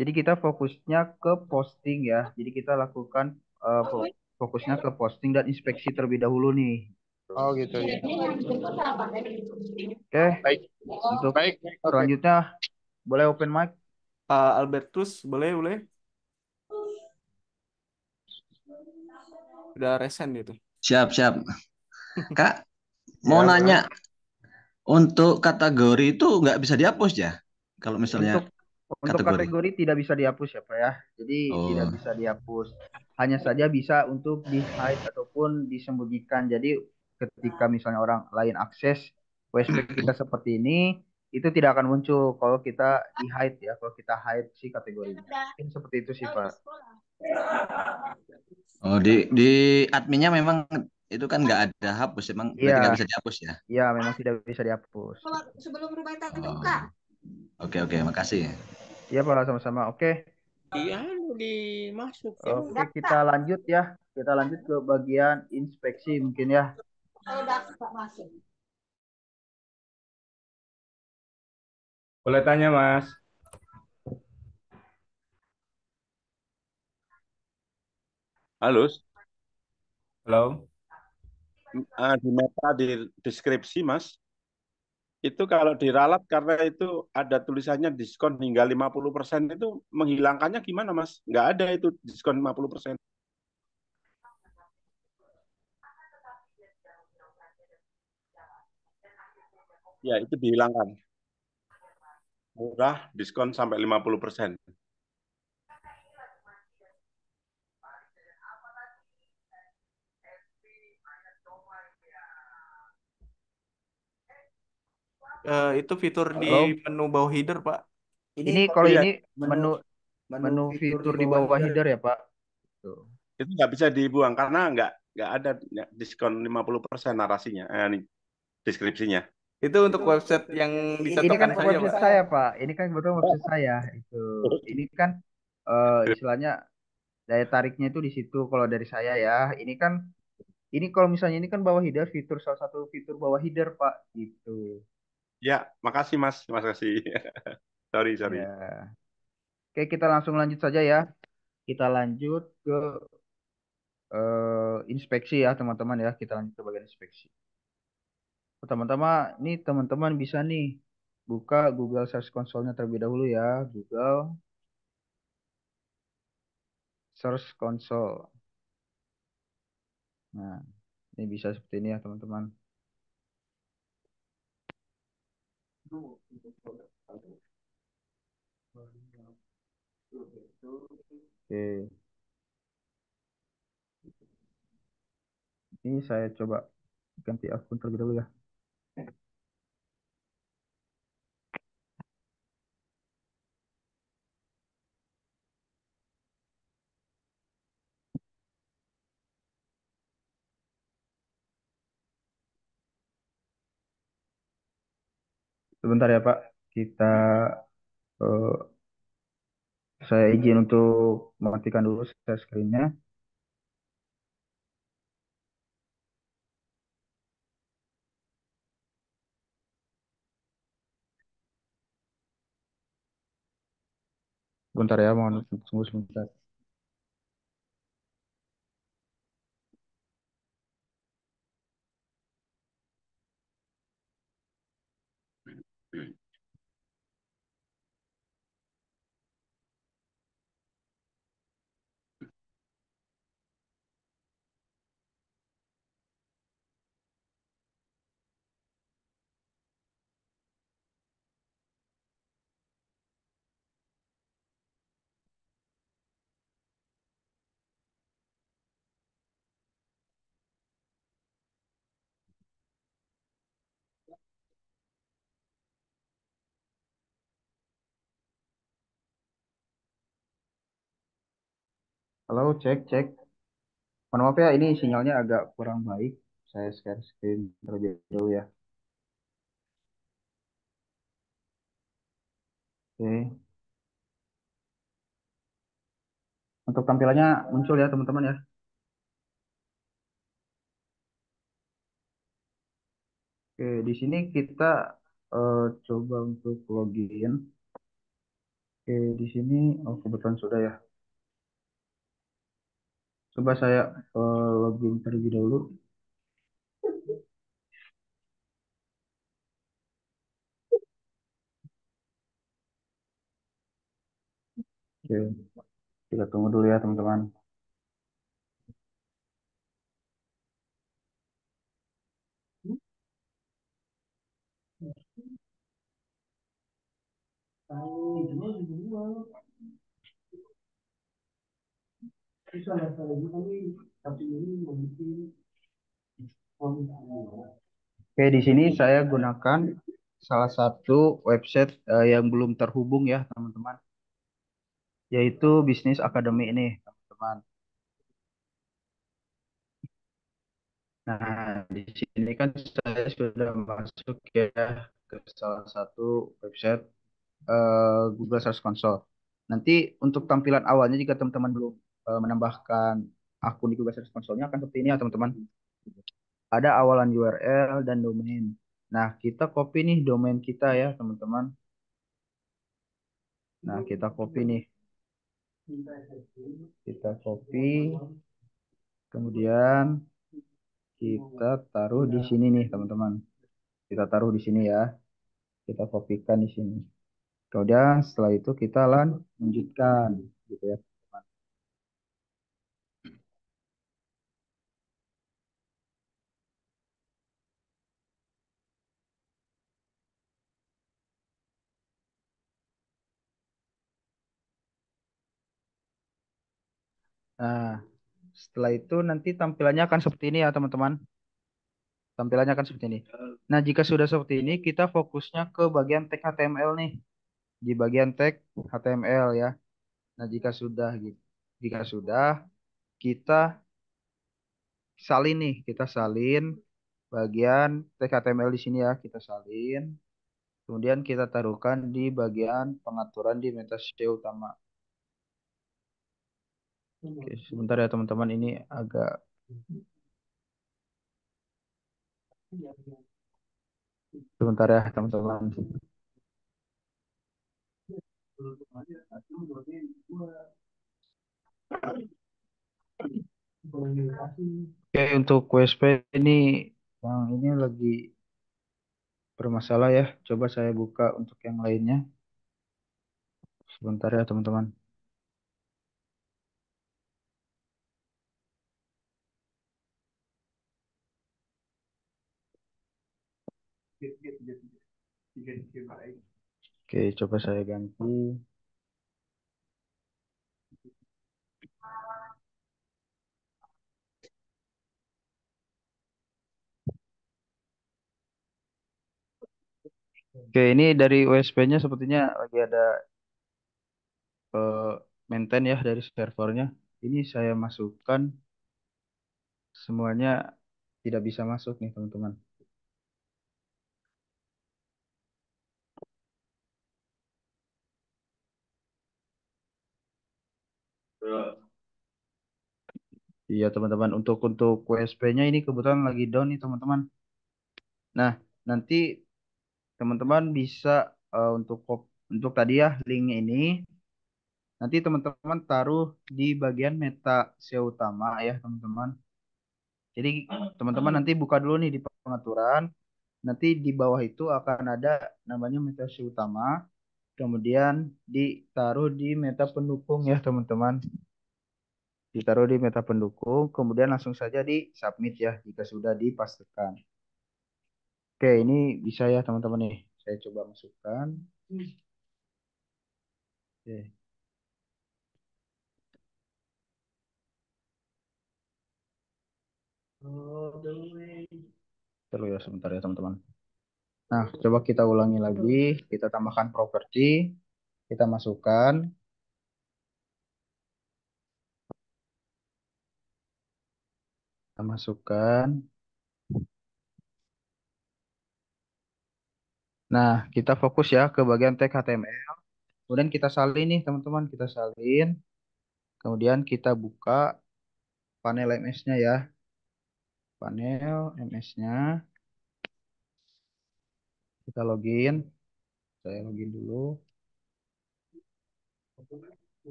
Jadi kita fokusnya ke posting ya. Jadi kita lakukan fokusnya ke posting dan inspeksi terlebih dahulu nih. Oh gitu ya. Oke. Baik. Untuk Baik. selanjutnya boleh open mic. Pak Albertus boleh. Udah resen gitu. Siap. Kak, mau nanya. Untuk kategori itu nggak bisa dihapus ya? Kalau misalnya untuk kategori tidak bisa dihapus ya Pak ya. Jadi tidak bisa dihapus. Hanya saja bisa untuk di-hide ataupun disembunyikan. Jadi ketika misalnya orang lain akses WSP kita seperti ini, itu tidak akan muncul kalau kita di-hide ya. Kalau kita hide si kategorinya. Mungkin seperti itu sih Pak. Oh, di adminnya memang itu kan nggak ada hapus, emang Iya, berarti nggak bisa dihapus ya? iya memang tidak bisa dihapus. Sebelum rumah tadi Oh, buka. oke oke, makasih. Iya Pak, sama-sama. Oke, Iya, dimasuk ya. oke kita lanjut ya. Kita lanjut ke bagian inspeksi mungkin ya. Kalau udah masuk. Boleh tanya, Mas? Halo, Halo? di meta di deskripsi, Mas. Itu kalau diralat karena itu ada tulisannya diskon hingga 50% itu menghilangkannya gimana, Mas? Nggak ada itu diskon 50%. Ya, itu dihilangkan. Murah, diskon sampai 50%. Itu fitur di Halo. menu bawah header, Pak. Ini kalau Iya, ini menu fitur di bawah header ya Pak. Tuh. itu nggak bisa dibuang karena nggak ada diskon 50% narasinya, ini deskripsinya. Itu untuk website yang Ini dicocokkan kan saya, website Pak. saya Pak. Ini kan kebetulan website saya. Itu. Ini kan istilahnya daya tariknya itu di situ kalau dari saya ya. Ini kalau misalnya ini kan bawah header fitur salah satu fitur bawah header Pak gitu. Ya, makasih Mas, makasih. Sorry, sorry. Ya. Oke, kita langsung lanjut saja ya. Kita lanjut ke inspeksi ya teman-teman ya. Kita lanjut ke bagian inspeksi. Pertama-tama nih teman-teman bisa nih buka Google Search Console-nya terlebih dahulu ya. Google Search Console. Nah, ini bisa seperti ini ya teman-teman. Oke, ini saya coba ganti akun terlebih dahulu ya. Sebentar ya Pak, kita eh, saya izin untuk mematikan dulu share screen-nya. Sebentar ya, mohon tunggu sebentar. Halo, cek, cek. Mohon maaf ya, ini sinyalnya agak kurang baik. Saya share screen terlebih dahulu ya. Oke. Untuk tampilannya muncul ya teman-teman ya. Oke, di sini kita coba untuk login. Oke, di sini oh kebetulan sudah ya. Coba saya login terlebih dahulu. Oke, kita tunggu dulu ya teman-teman. Oke, di sini saya gunakan salah satu website yang belum terhubung ya teman-teman, yaitu Bisnis Academy ini teman-teman. Nah, di sini kan saya sudah masuk ya ke salah satu website Google Search Console. Nanti untuk tampilan awalnya jika teman-teman belum menambahkan akun di Google Search Console-nya akan seperti ini ya teman-teman. Ada awalan URL dan domain. Nah, kita copy nih domain kita ya teman-teman. Nah, kita copy nih. Kita copy, kemudian kita taruh di sini nih teman-teman. Kita taruh di sini ya. Kita kopikan di sini. Kemudian setelah itu kita lanjutkan gitu ya. Nah, setelah itu nanti tampilannya akan seperti ini ya teman-teman. Tampilannya akan seperti ini. Nah, jika sudah seperti ini, kita fokusnya ke bagian tag HTML nih. Di bagian tag HTML ya. Nah, jika sudah, kita salin nih. Kita salin bagian tag HTML di sini ya. Kita salin. Kemudian kita taruhkan di bagian pengaturan di meta SEO utama. Oke, sebentar ya teman-teman. Ini agak sebentar ya teman-teman. Oke, untuk WSP ini yang ini lagi bermasalah ya. Coba saya buka untuk yang lainnya. Sebentar ya teman-teman. Oke, coba saya ganti. Oke, ini dari USB-nya sepertinya lagi ada maintain ya dari servernya. Ini saya masukkan semuanya tidak bisa masuk nih teman-teman. Iya teman-teman, untuk WSP-nya ini kebetulan lagi down nih teman-teman. Nah, nanti teman-teman bisa untuk tadi ya link ini nanti teman-teman taruh di bagian meta SEO utama ya teman-teman. Jadi teman-teman nanti buka dulu nih di pengaturan. Nanti di bawah itu akan ada namanya meta SEO utama. Kemudian ditaruh di meta pendukung ya teman-teman. Ditaruh di meta pendukung. Kemudian langsung saja di submit ya jika sudah dipastikan. Oke, ini bisa ya teman-teman nih. Saya coba masukkan. Oke. Terus ya sebentar ya teman-teman. Nah, coba kita ulangi lagi. Kita tambahkan properti. Kita masukkan. Kita masukkan. Nah, kita fokus ya ke bagian tag HTML. Kemudian kita salin nih teman-teman. Kita salin. Kemudian kita buka panel MS-nya ya. Panel MS-nya. Kita login. Saya login dulu.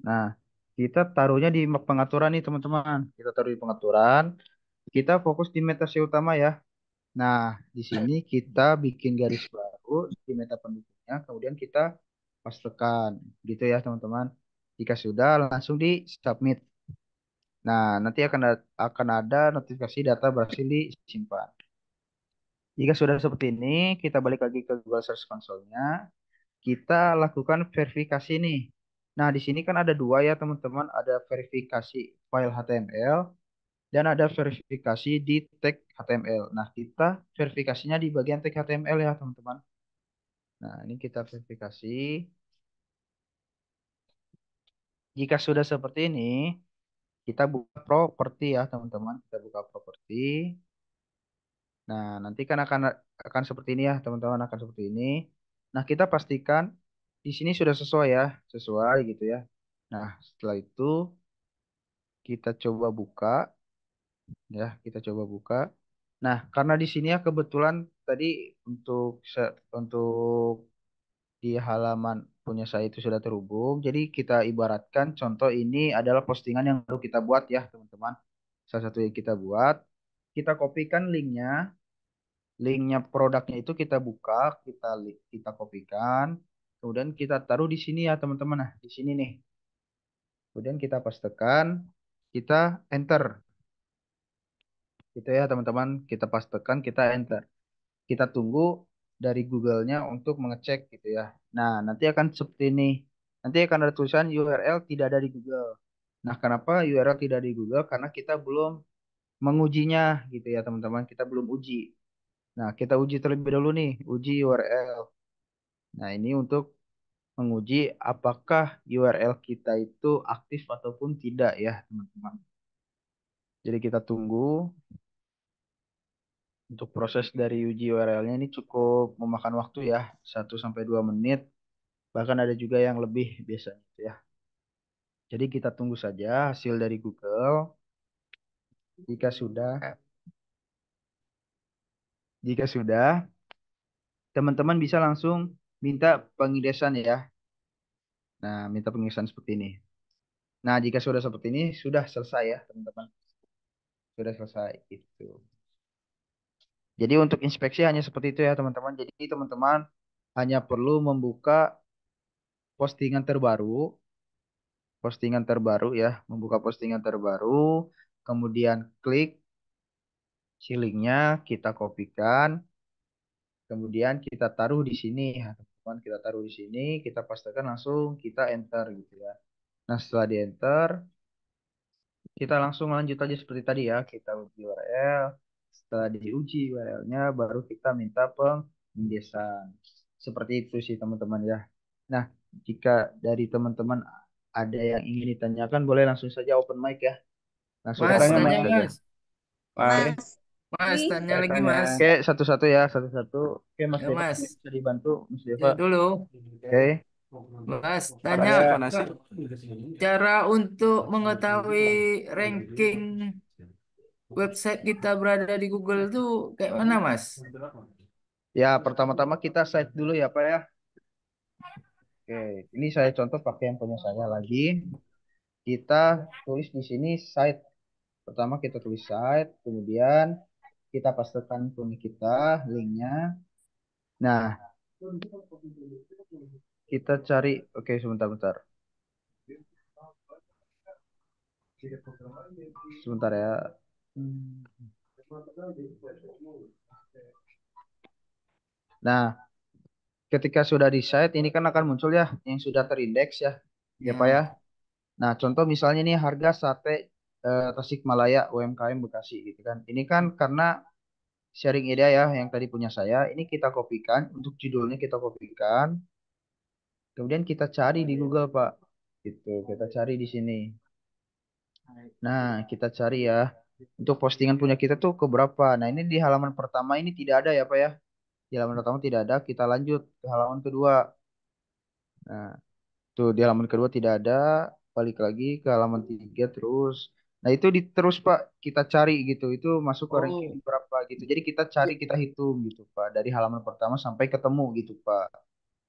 Nah, kita taruhnya di pengaturan nih teman-teman. Kita taruh di pengaturan. Kita fokus di meta SEO utama ya. Nah, di sini kita bikin garis baru di meta pendukungnya. Kemudian kita pastekan. Gitu ya teman-teman. Jika sudah, langsung di submit. Nah, nanti akan ada notifikasi data berhasil disimpan. Jika sudah seperti ini, kita balik lagi ke Google Search Console-nya. Kita lakukan verifikasi nih. Nah, di sini kan ada dua ya teman-teman. Ada verifikasi file HTML dan ada verifikasi di tag HTML. Nah, kita verifikasinya di bagian tag HTML ya teman-teman. Nah, ini kita verifikasi. Jika sudah seperti ini, kita buka properti ya teman-teman. Kita buka properti. Nah, nanti kan akan seperti ini ya, teman-teman, akan seperti ini. Nah, kita pastikan di sini sudah sesuai ya, sesuai gitu ya. Nah, setelah itu kita coba buka ya, kita coba buka. Nah, karena di sini ya kebetulan tadi untuk di halaman punya saya itu sudah terhubung. Jadi kita ibaratkan contoh ini adalah postingan yang baru kita buat ya, teman-teman. Salah satu yang kita buat, kita kopikan linknya produknya itu kita buka, kita kopikan, kemudian kita taruh di sini ya teman-teman. Nah, di sini nih. Kemudian kita pastekan, kita enter. Gitu ya teman-teman, kita pastekan, kita enter. Kita tunggu dari Google-nya untuk mengecek gitu ya. Nah, nanti akan seperti ini. Nanti akan ada tulisan URL tidak ada di Google. Nah, kenapa URL tidak di Google? Karena kita belum mengujinya gitu ya teman-teman. Kita belum uji. Nah, kita uji terlebih dahulu nih, uji URL. Nah, ini untuk menguji apakah URL kita itu aktif ataupun tidak ya, teman-teman. Jadi kita tunggu untuk proses dari uji URL-nya ini cukup memakan waktu ya, 1 sampai 2 menit. Bahkan ada juga yang lebih biasanya gitu ya. Jadi kita tunggu saja hasil dari Google. Jika sudah, jika sudah, teman-teman bisa langsung minta pengidesan ya. Nah, minta pengidesan seperti ini. Nah, jika sudah seperti ini, sudah selesai ya, teman-teman. Sudah selesai itu. Jadi untuk inspeksi hanya seperti itu ya, teman-teman. Jadi teman-teman hanya perlu membuka postingan terbaru, ya, membuka postingan terbaru, kemudian klik si linknya, kita kopikan, kemudian kita taruh di sini ya, teman-teman. Kita taruh di sini, kita pastikan langsung kita enter gitu ya. Nah, setelah di enter, kita langsung lanjut aja seperti tadi ya. Kita uji URL. Setelah diuji URL-nya, baru kita minta pengedesan. Seperti itu sih teman-teman ya. Nah, jika dari teman-teman ada yang ingin ditanyakan, boleh langsung saja open mic ya. Langsung Mas, open Tanya mic tanya Mas. saja. Mas. Oke. Mas, Mas, Mas, ini tanya saya lagi tanya. Mas. Oke, satu-satu ya, satu-satu. Oke, Mas Ya Deva mungkin Mas, bisa dibantu, Mas Deva. ya dulu. Oke. Mas, tanya Mas, Gimana sih? cara untuk mengetahui ranking website kita berada di Google tuh kayak mana Mas? Ya, pertama-tama kita site dulu ya, Pak ya. Oke, ini saya contoh pakai yang punya saya lagi. Kita tulis di sini site. Pertama kita tulis site, kemudian kita pastekan punya kita, linknya. Nah, kita cari, oke sebentar-bentar. Sebentar ya. Nah, ketika sudah di site, ini kan akan muncul ya yang sudah terindeks ya, ya Pak ya. Ya, Nah, contoh misalnya nih harga sate Tasikmalaya UMKM Bekasi gitu kan. Ini kan karena sharing ide ya yang tadi punya saya, ini kita kopikan untuk judulnya kita kopikan, kemudian kita cari di Google Pak. Gitu, kita cari di sini. Nah, kita cari ya. Untuk postingan punya kita tuh ke berapa? Nah, ini di halaman pertama ini tidak ada ya Pak ya. Di halaman pertama tidak ada, kita lanjut ke halaman kedua. Nah, tuh di halaman kedua tidak ada, balik lagi ke halaman tiga terus. Nah itu terus Pak kita cari gitu, itu masuk ke ranking oh, berapa gitu. Jadi kita cari, kita hitung gitu Pak dari halaman pertama sampai ketemu gitu Pak.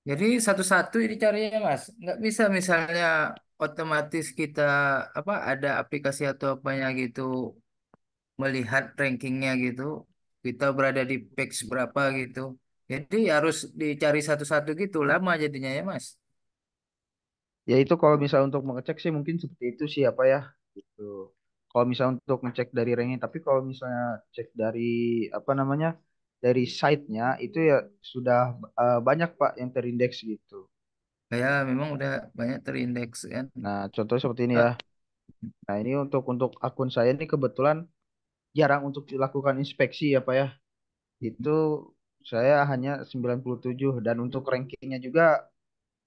jadi satu-satu ini carinya Mas. Nggak bisa misalnya otomatis kita apa ada aplikasi atau apanya gitu melihat rankingnya gitu. Kita berada di page berapa gitu. Jadi harus dicari satu-satu gitu lama jadinya ya Mas. Ya itu kalau misal untuk mengecek sih mungkin seperti itu sih apa ya gitu. Kalau misal untuk ngecek dari ranking, tapi kalau misalnya cek dari apa namanya dari site-nya itu ya sudah banyak Pak yang terindeks gitu. Ya memang udah banyak terindeks kan. Nah contoh seperti ini ya. Eh, Nah ini untuk akun saya ini kebetulan jarang untuk dilakukan inspeksi ya Pak ya. Itu saya hanya 97 dan untuk rankingnya juga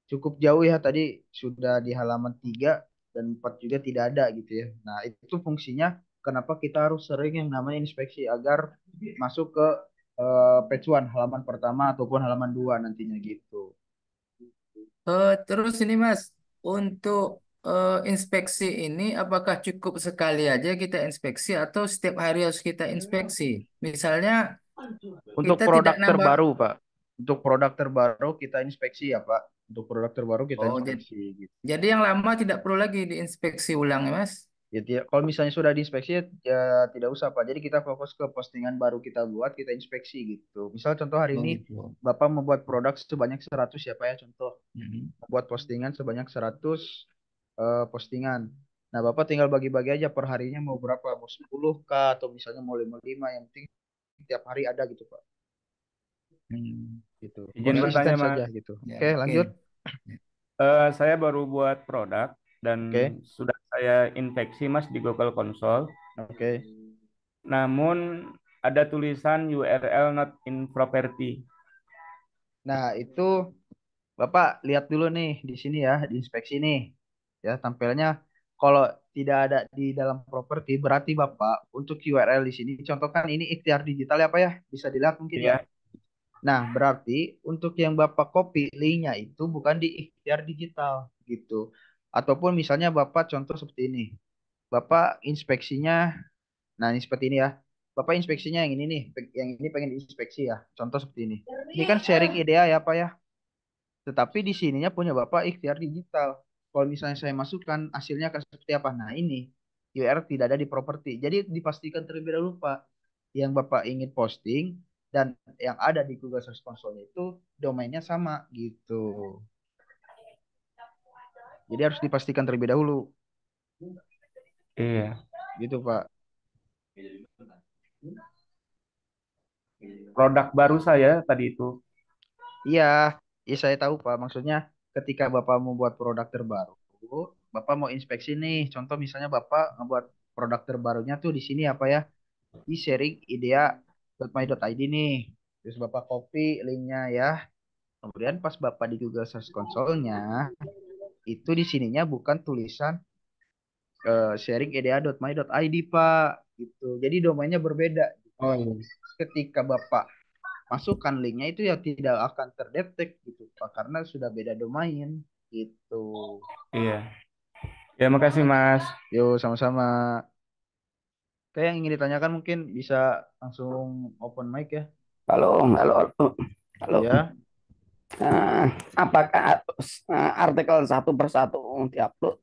cukup jauh ya tadi sudah di halaman 3. dan 4 juga tidak ada gitu ya. Nah, itu fungsinya kenapa kita harus sering yang namanya inspeksi agar masuk ke page 1 halaman pertama ataupun halaman 2 nantinya gitu. Terus ini Mas, untuk inspeksi ini apakah cukup sekali aja kita inspeksi atau setiap hari harus kita inspeksi? Misalnya Untuk kita tidak produk nambah. terbaru, Pak. Untuk produk terbaru kita inspeksi ya, Pak. Untuk produk terbaru kita Oh, inspeksi gitu. jadi yang lama tidak perlu lagi diinspeksi ulang ya Mas? Ya, kalau misalnya sudah diinspeksi ya tidak usah Pak. Jadi kita fokus ke postingan baru kita buat, kita inspeksi gitu. Misal contoh hari Oh ini gitu. Bapak membuat produk sebanyak 100 ya Pak ya contoh. Mhm. Membuat postingan sebanyak 100 postingan. Nah, Bapak tinggal bagi-bagi aja per harinya mau berapa, mau 10 kah atau misalnya mau 55 yang penting tiap hari ada gitu Pak. Gitu. Izin Konsisten bertanya, saja Mas. gitu. Ya, Oke, oke. lanjut. Saya baru buat produk dan Oke. sudah saya infeksi, Mas, di Google Console. Oke. Namun ada tulisan URL not in property. Nah, itu Bapak lihat dulu nih di sini ya, di inspeksi nih. Ya, tampilannya kalau tidak ada di dalam properti berarti Bapak untuk URL di sini contohkan ini ikhtiar digital ya Pak ya, bisa dilihat mungkin ya. Ya, Nah, berarti untuk yang Bapak copy linknya itu bukan di ikhtiar digital gitu. Ataupun misalnya Bapak contoh seperti ini. Bapak inspeksinya, nah ini seperti ini ya. Bapak inspeksinya yang ini nih, yang ini pengen diinspeksi ya. Contoh seperti ini. Ini kan sharing IDEA ya Pak ya. Tetapi di sininya punya Bapak ikhtiar digital. Kalau misalnya saya masukkan hasilnya akan seperti apa? Nah ini URL tidak ada di properti. Jadi dipastikan terlebih dahulu Pak yang Bapak ingin posting dan yang ada di Google Search Console itu domainnya sama gitu. Jadi harus dipastikan terlebih dahulu iya. gitu Pak. Produk baru saya tadi itu. Iya, iya saya tahu Pak. Maksudnya ketika Bapak membuat produk terbaru, Bapak mau inspeksi nih. Contoh misalnya Bapak membuat produk terbarunya tuh di sini apa ya? Di sharing idea.my.id nih. Terus Bapak copy linknya ya. Kemudian pas Bapak di Google Search Console-nya, itu di sininya bukan tulisan sharing idea.my.id Pak. Gitu. Jadi domainnya berbeda. Oh iya. Ketika Bapak masukkan linknya itu ya tidak akan terdetek gitu Pak. Karena sudah beda domain gitu. Iya. Ya, makasih, Mas. Yo, sama-sama. Kayak yang ingin ditanyakan mungkin bisa langsung open mic ya. Halo, halo, halo. Ya. Apakah artikel satu persatu diupload?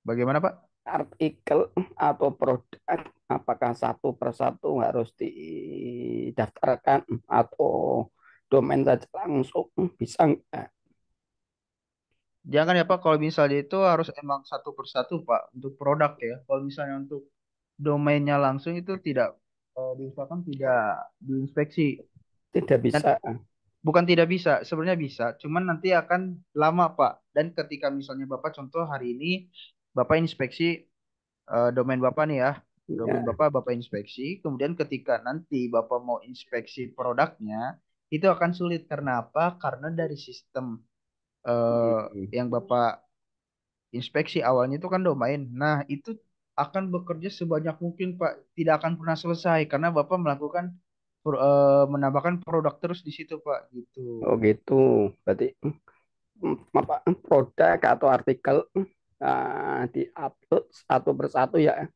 Bagaimana Pak? Artikel atau produk, apakah satu persatu harus didaftarkan atau domain saja langsung bisa enggak? Jangan ya Pak, kalau misalnya itu harus emang satu persatu Pak untuk produk ya. Kalau misalnya untuk domainnya langsung itu tidak diusahakan tidak diinspeksi. Tidak Dan bisa. bukan tidak bisa, sebenarnya bisa, cuman nanti akan lama Pak. Dan ketika misalnya Bapak contoh hari ini Bapak inspeksi domain Bapak nih ya, domain Ya. Bapak inspeksi, kemudian ketika nanti Bapak mau inspeksi produknya, itu akan sulit karena apa? Karena dari sistem yang Bapak inspeksi awalnya itu kan domain. Nah, itu akan bekerja sebanyak mungkin Pak, tidak akan pernah selesai karena Bapak melakukan menambahkan produk terus di situ Pak, gitu. Oh gitu. Berarti apa produk atau artikel diupload satu persatu ya.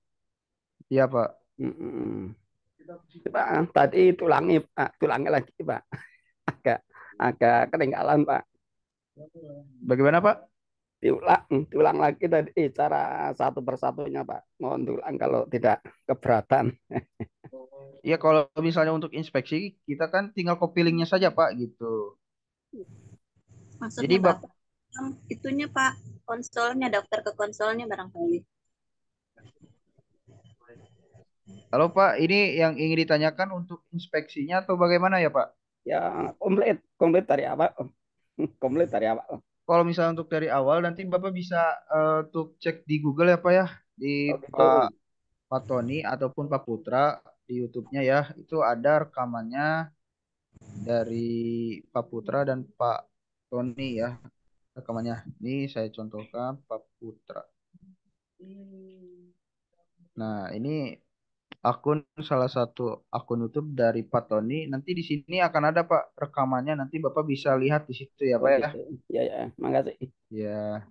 Iya Pak. Pak, tadi tulangi lagi Pak. Agak agak ketinggalan Pak. Bagaimana Pak? Diulang lagi tadi cara satu persatunya Pak. Mohon diulang kalau tidak keberatan. Iya kalau misalnya untuk inspeksi kita kan tinggal copy linknya saja Pak gitu. Jadi Maksudnya Bapak itunya Pak, konsolnya, daftar ke konsolnya barangkali. Halo Pak, ini yang ingin ditanyakan untuk inspeksinya atau bagaimana ya Pak? Ya komplit dari awal. Komplit dari awal. Kalau misalnya untuk dari awal nanti Bapak bisa untuk cek di Google ya Pak ya, di Pak Tony ataupun Pak Putra di YouTube-nya ya, itu ada rekamannya dari Pak Putra dan Pak Tony ya. rekamannya. Ini saya contohkan Pak Putra. Nah, ini akun salah satu akun YouTube dari Pak Tony. Nanti di sini akan ada Pak rekamannya. Nanti Bapak bisa lihat di situ ya Oh Pak ya. gitu. Ya ya, makasih. Ya.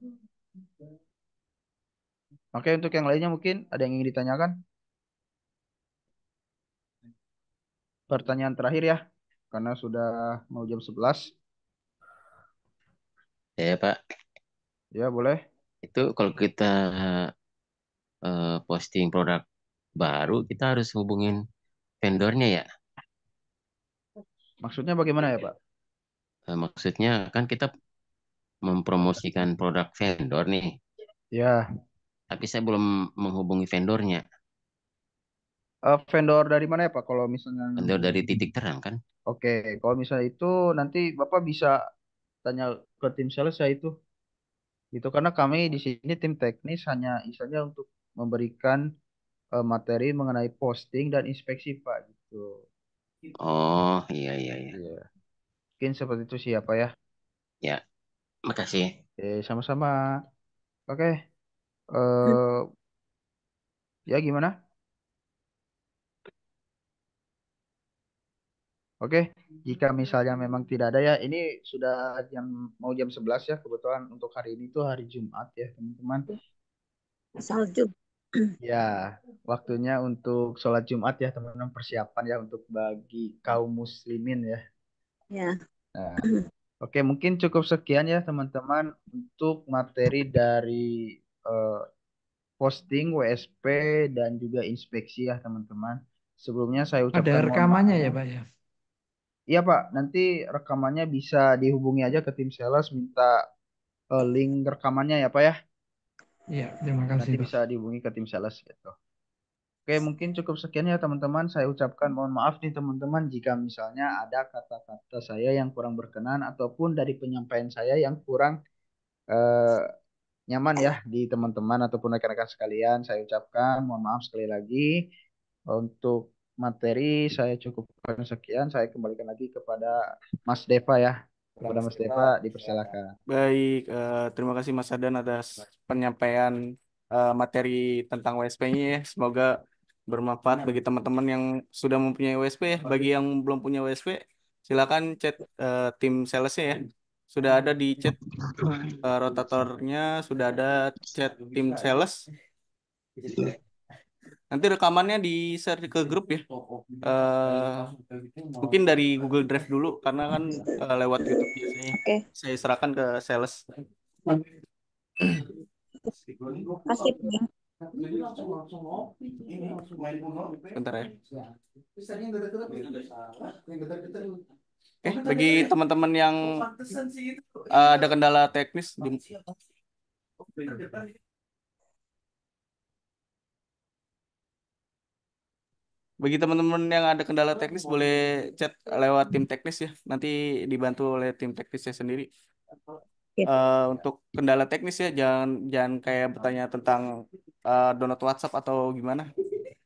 Oke, untuk yang lainnya mungkin ada yang ingin ditanyakan? Pertanyaan terakhir ya, karena sudah mau jam 11. Ya Pak, Ya, boleh. itu kalau kita posting produk baru, kita harus hubungin vendornya ya. Maksudnya bagaimana ya Pak? Maksudnya kan kita mempromosikan produk vendor nih, Ya, tapi saya belum menghubungi vendornya. vendor dari mana ya Pak? Kalau misalnya, Vendor dari Titik Terang kan? oke, kalau misalnya itu nanti Bapak bisa tanya ke tim sales ya itu. Itu karena kami di sini tim teknis hanya misalnya untuk memberikan materi mengenai posting dan inspeksi Pak gitu. Oh iya iya iya. Iya. Mungkin seperti itu sih apa ya? Ya, makasih. Sama-sama. Oke. eh Ya gimana? Oke. Jika misalnya memang tidak ada ya, ini sudah mau jam 11 ya. Kebetulan untuk hari ini tuh hari Jumat ya, teman-teman. Salju. Ya, waktunya untuk sholat Jumat ya, teman-teman. Persiapan ya untuk bagi kaum muslimin ya. Ya. Nah, oke, mungkin cukup sekian ya, teman-teman, untuk materi dari eh, posting WSP dan juga inspeksi ya, teman-teman. Sebelumnya saya Ada ucapkan mohon rekamannya maaf. ya, Pak ya? Iya, Pak. Nanti rekamannya bisa dihubungi aja ke tim sales, minta link rekamannya ya, Pak ya. Iya, terima kasih, Nanti Pak. bisa dihubungi ke tim sales gitu. Oke, mungkin cukup sekian ya teman-teman. Saya ucapkan mohon maaf nih teman-teman jika misalnya ada kata-kata saya yang kurang berkenan ataupun dari penyampaian saya yang kurang eh, nyaman ya di teman-teman ataupun rekan-rekan sekalian. Saya ucapkan mohon maaf sekali lagi. Untuk materi saya cukupkan sekian. Saya kembalikan lagi kepada Mas Deva ya. Kepada Mas Deva dipersilakan. Baik, terima kasih Mas Adan atas penyampaian materi tentang WSP-nya ya. Semoga bermanfaat bagi teman-teman yang sudah mempunyai WSP ya. Bagi yang belum punya WSP, silakan chat tim salesnya ya. Sudah ada di chat rotatornya, sudah ada chat tim sales. Nanti rekamannya di-share ke grup ya. Mungkin dari Google Drive dulu karena kan lewat YouTube biasanya. Saya serahkan ke sales. Kasih. Bentar ya. Bagi teman-teman yang ada kendala teknis bagi teman-teman yang ada kendala teknis boleh chat lewat tim teknis ya. Nanti dibantu oleh tim teknisnya sendiri. Untuk kendala teknis ya jangan kayak bertanya tentang download WhatsApp atau gimana.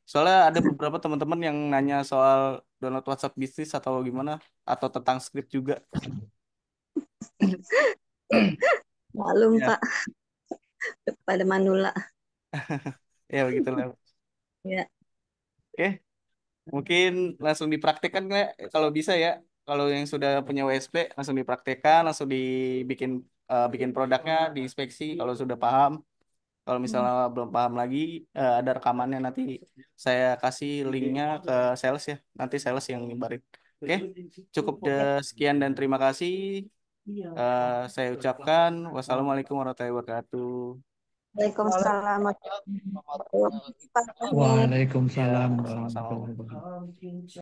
Soalnya ada beberapa teman-teman yang nanya soal download WhatsApp bisnis atau gimana atau tentang script juga. Malum Ya. Pak. Pada manula. Ya begitulah. Ya. Oke. Mungkin langsung dipraktekkan nggak? Kalau bisa ya. Kalau yang sudah punya WSP langsung dipraktekkan, langsung bikin produknya, diinspeksi kalau sudah paham. Kalau misalnya belum paham lagi, ada rekamannya nanti saya kasih linknya ke sales ya. Nanti sales yang nyebarin. Oke, cukup sekian dan terima kasih. Saya ucapkan wassalamualaikum warahmatullahi wabarakatuh. Waalaikumsalam. Waalaikumsalam Ya, warahmatullahi sama-sama. wabarakatuh.